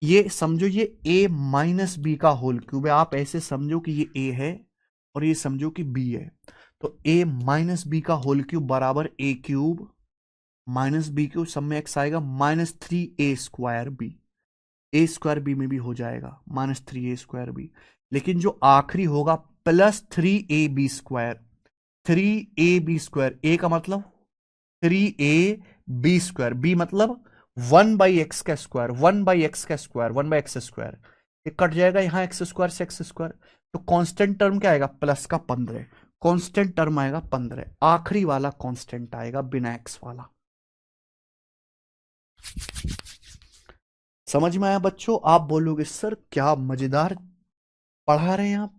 ये समझो ये a माइनस बी का होल क्यूब है। आप ऐसे समझो कि ये a है और ये समझो कि b है। तो a माइनस बी का होल क्यूब बराबर a³ माइनस b³ सब में x आएगा -3a²b। a²b में भी हो जाएगा -3a²b। लेकिन जो आखिरी होगा +3ab²। 3ab², a का मतलब 3ab², b मतलब 1/x², 1/x², 1/x²। ये कट जाएगा यहां x² से x²। तो कांस्टेंट टर्म क्या आएगा? प्लस का 15। कांस्टेंट टर्म आएगा 15। आखिरी वाला कांस्टेंट आएगा बिना x वाला। समझ में आया बच्चों? आप बोलोगे सर क्या मजेदार पढ़ा रहे हैं आप।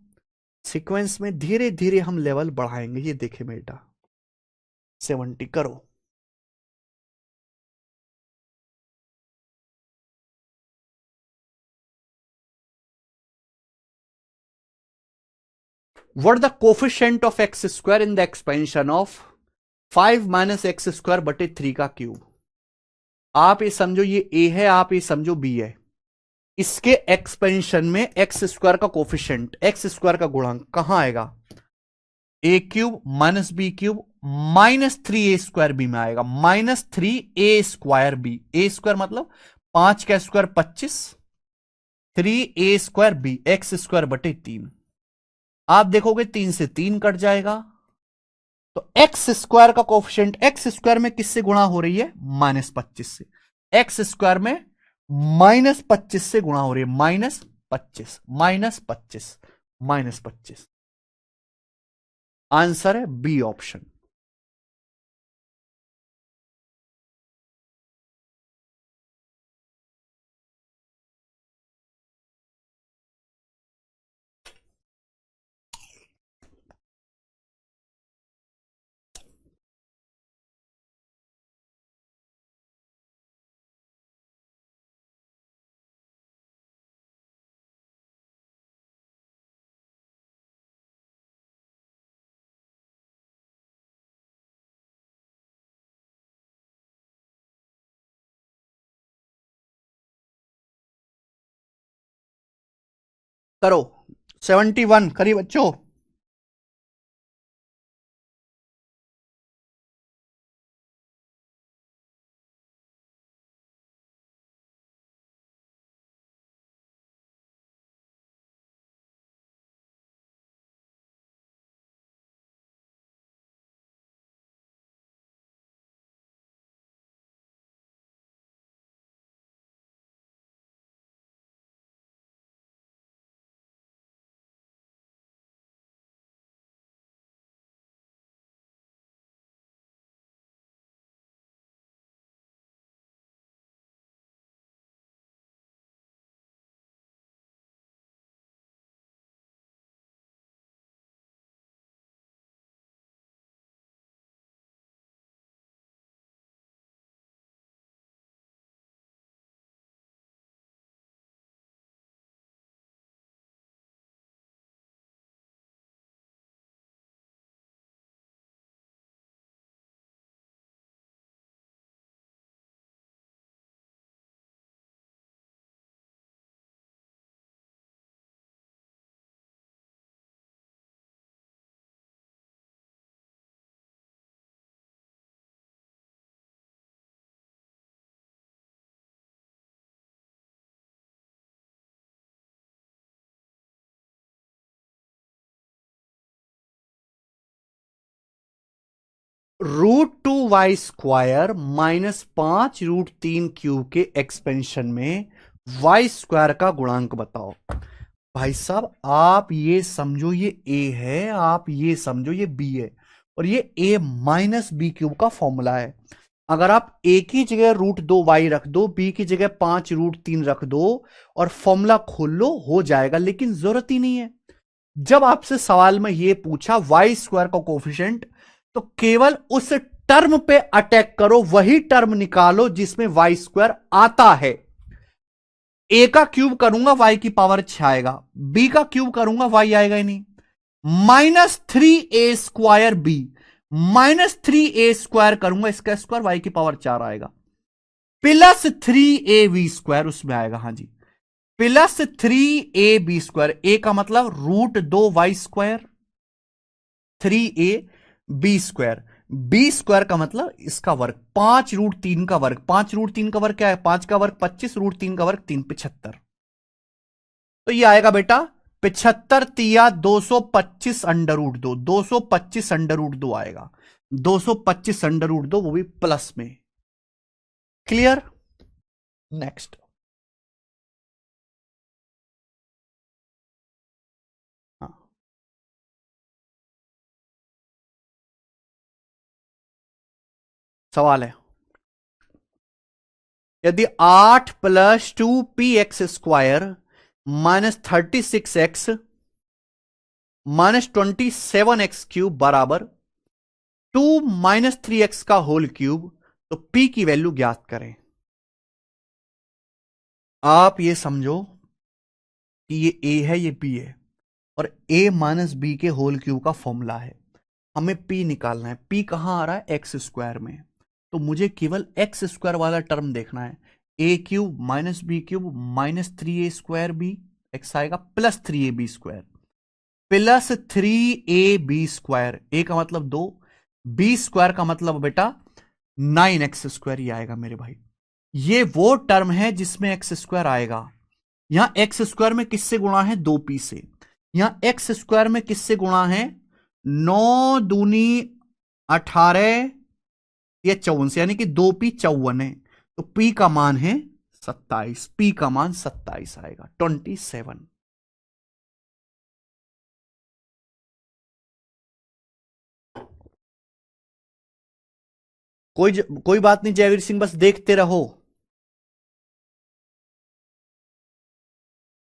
सीक्वेंस में धीरे धीरे हम लेवल बढ़ाएंगे। ये देखे बेटा 70 करो। What the coefficient of x² in the expansion of 5 - x² बटे 3 का क्यूब। आप ये समझो ये a है, आप ये समझो b है। इसके एक्सपेंशन में x² का कोफिशिएंट, x² का गुणांक कहां आएगा? a³ माइनस b³ -3a²b में आएगा। -3a²b। a² मतलब 5 का स्क्वायर 25, 3a²b, x² बटे 3। आप देखोगे 3 से 3 कट जाएगा। तो x² का कोफिशिएंट, x² में किससे गुणा हो रही है? -25 से। x² में -25 से गुणा हो रही है, -25, -25, -25। आंसर है बी ऑप्शन। करो 71 करिए बच्चों। √2y² -5√3³ के एक्सपेंशन में y² का गुणांक बताओ। भाई साहब आप ये समझो ये a है, आप ये समझो ये b है, और ये a - b³ का फॉर्मूला है। अगर आप a की जगह √2y रख दो, b की जगह 5√3 रख दो और फॉर्मूला खोल लो, हो जाएगा। लेकिन जरूरत ही नहीं है। जब आपसे सवाल में ये पूछा y² का कोफिशिएंट, तो केवल उस टर्म पे अटैक करो, वही टर्म निकालो जिसमें y² आता है। ए का क्यूब करूंगा वाई की पावर 6 आएगा, बी का क्यूब करूंगा वाई आएगा ही नहीं, -3a² बी, -3a² करूंगा इसका स्क्वायर वाई की पावर 4 आएगा, +3ab² उसमें आएगा। हाँ जी, +3ab², ए का मतलब √2y², 3ab², b² का मतलब इसका वर्ग, 5√3 का वर्ग, 5√3 का वर्ग क्या है, 5 का वर्ग 25, √3 का वर्ग 3, 75। तो ये आएगा बेटा 75 तिया 225√2, 225√2 आएगा, 225√2, वो भी प्लस में। क्लियर? नेक्स्ट। हाँ, सवाल है, यदि 8 + 2px² -36x -27x³ बराबर 2 - 3x का होल क्यूब, तो p की वैल्यू ज्ञात करें। आप ये समझो कि ये a है, ये b है, और a - b के होल क्यूब का फॉर्मूला है, हमें p निकालना है। p कहां आ रहा है, x² में, तो मुझे केवल x² वाला टर्म देखना है, a³ - b³ -3a² x आएगा, +3ab², +3ab², a का मतलब 2, b² का मतलब बेटा 9x², ये आएगा मेरे भाई। ये वो टर्म है जिसमें x² आएगा। यहां x² में किससे गुणा है, 2p से, यहां x² में किससे गुणा है, 9 दूनी 18 या 54 से, यानी कि 2p 54 है, तो p का मान है 27, p का मान 27 आएगा, 27। कोई बात नहीं जयवीर सिंह, बस देखते रहो।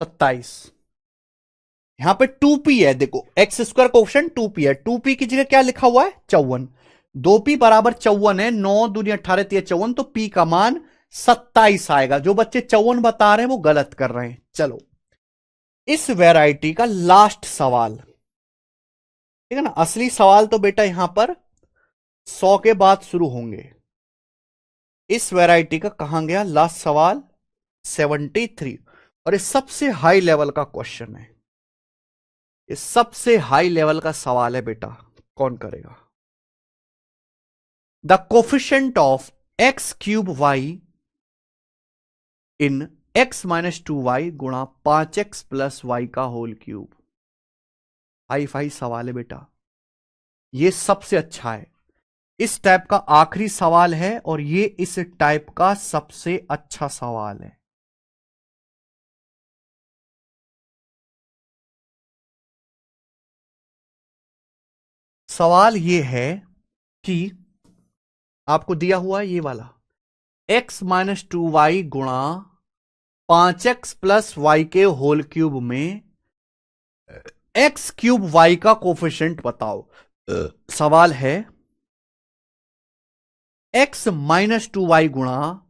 27, यहां पे 2p है, देखो x² कोफिशिएंट 2p है, 2p की जगह क्या लिखा हुआ है, 54, 2p बराबर 54 है, 9 दूनी 18 तिया 54, तो p का मान 27 आएगा। जो बच्चे 54 बता रहे हैं वो गलत कर रहे हैं। चलो, इस वैरायटी का लास्ट सवाल, ठीक है ना, असली सवाल तो बेटा यहां पर 100 के बाद शुरू होंगे। इस वैरायटी का कहां गया लास्ट सवाल, 73, और ये सबसे हाई लेवल का क्वेश्चन है, ये सबसे हाई लेवल का सवाल है बेटा। कौन करेगा, the coefficient of x³ y in x - 2y गुणा 5x + y का होल क्यूब। हाई फाई सवाल है बेटा, ये सबसे अच्छा है, इस टाइप का आखिरी सवाल है, और ये इस टाइप का सबसे अच्छा सवाल है। सवाल ये है कि आपको दिया हुआ है ये वाला, x - 2y गुणा 5x + y के होल क्यूब में x³ y का कोफिशिएंट बताओ। सवाल है x - 2y गुणा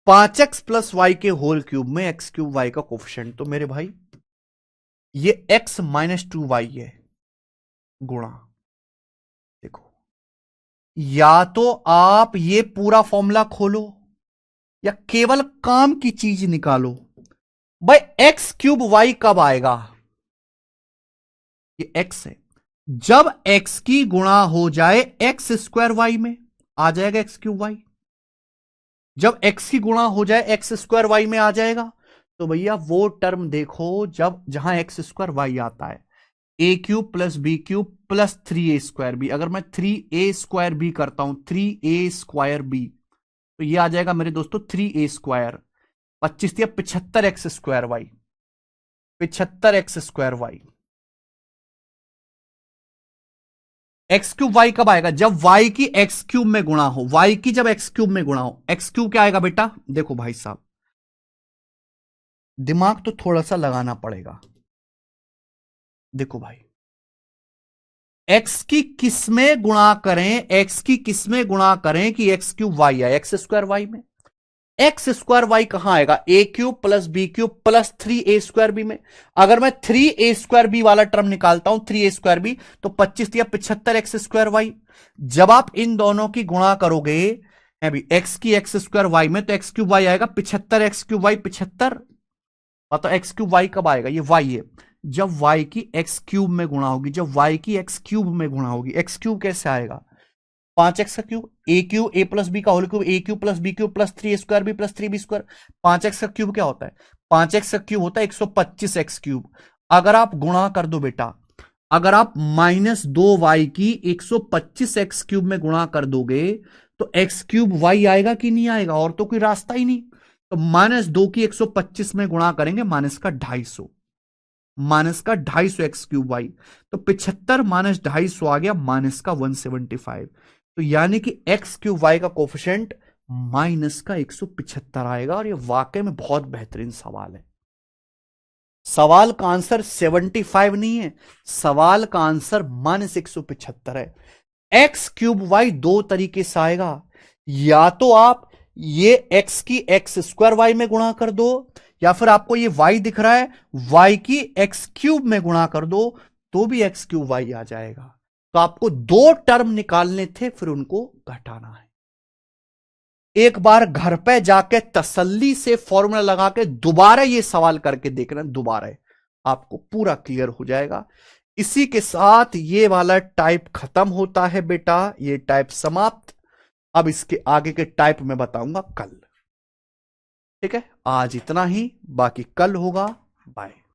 5x + y के होल क्यूब में x³ y का कोफिशिएंट, तो मेरे भाई ये x - 2y है गुणा, देखो, या तो आप ये पूरा फॉर्मूला खोलो या केवल काम की चीज निकालो। भाई x³ y कब आएगा, ये x है, जब x की गुणा हो जाए x² y में आ जाएगा x³ y, जब x की गुणा हो जाए x² y में आ जाएगा। तो भैया वो टर्म देखो जब जहां x² y आता है, a³ + b³ + 3a² अगर मैं 3a² करता हूं, 3a² तो ये आ जाएगा मेरे दोस्तों 3a², 25 या 75x² y, 75x² y। x³ y कब आएगा, जब y की x³ में गुणा हो, y की जब x³ में गुणा हो, x³ क्या आएगा बेटा, देखो भाई साहब, दिमाग तो थोड़ा सा लगाना पड़ेगा। देखो भाई, x की किसमें गुणा करें, x की किसमें गुणा करें कि x³ y आए, x² y में, एक्स स्क्वायर वाई कहां आएगा, a cube plus B cube plus 3a² b में। अगर मैं 3a² बी वाला टर्म निकालता हूं, 3a² बी, तो 25 या 75 एक्स स्क्वायर वाई। जब आप इन दोनों की गुणा करोगे अभी एक्स की एक्स स्क्वायर वाई में, तो एक्स क्यूब वाई आएगा 75 एक्स क्यूब वाई 75। मतलब एक्स क्यूब वाई कब आएगा, ये वाई है, जब वाई की एक्स क्यूब में गुणा होगी, जब वाई की एक्स क्यूब में गुणा होगी। एक्स क्यूब कैसे आएगा, 5x का cube, a cube a plus B का whole cube, a cube plus B cube plus 3a² B plus 3b²। 5x का क्यूब क्या होता है, 5x का क्यूब होता है 125 एक्स क्यूब। अगर आप गुणा कर दो बेटा, अगर आप -2y की 125 एक्स क्यूब में गुणा कर दोगे, तो एक्स क्यूब वाई आएगा कि नहीं आएगा, और तो कोई रास्ता ही नहीं। तो -2 की 125 में गुणा करेंगे, माइनस का 250, माइनस का 250 एक्स क्यूब वाई। तो 75 माइनस 250 आ गया माइनस का 175। तो यानी कि एक्स क्यूब वाई का कोफिशिएंट माइनस का 175 आएगा। और ये वाकई में बहुत बेहतरीन सवाल है। सवाल का आंसर 75 नहीं है, सवाल का आंसर -175 है। एक्स क्यूब वाई दो तरीके से आएगा, या तो आप ये एक्स की एक्स स्क्वायर वाई में गुणा कर दो, या फिर आपको ये वाई दिख रहा है, वाई की एक्स क्यूब में गुणा कर दो, तो भी एक्स क्यूब वाई आ जाएगा। तो आपको दो टर्म निकालने थे, फिर उनको घटाना है। एक बार घर पे जाके तसल्ली से फॉर्मूला लगा के दोबारा ये सवाल करके देखना, दोबारा आपको पूरा क्लियर हो जाएगा। इसी के साथ ये वाला टाइप खत्म होता है बेटा, ये टाइप समाप्त। अब इसके आगे के टाइप में बताऊंगा कल। ठीक है, आज इतना ही, बाकी कल होगा। बाय।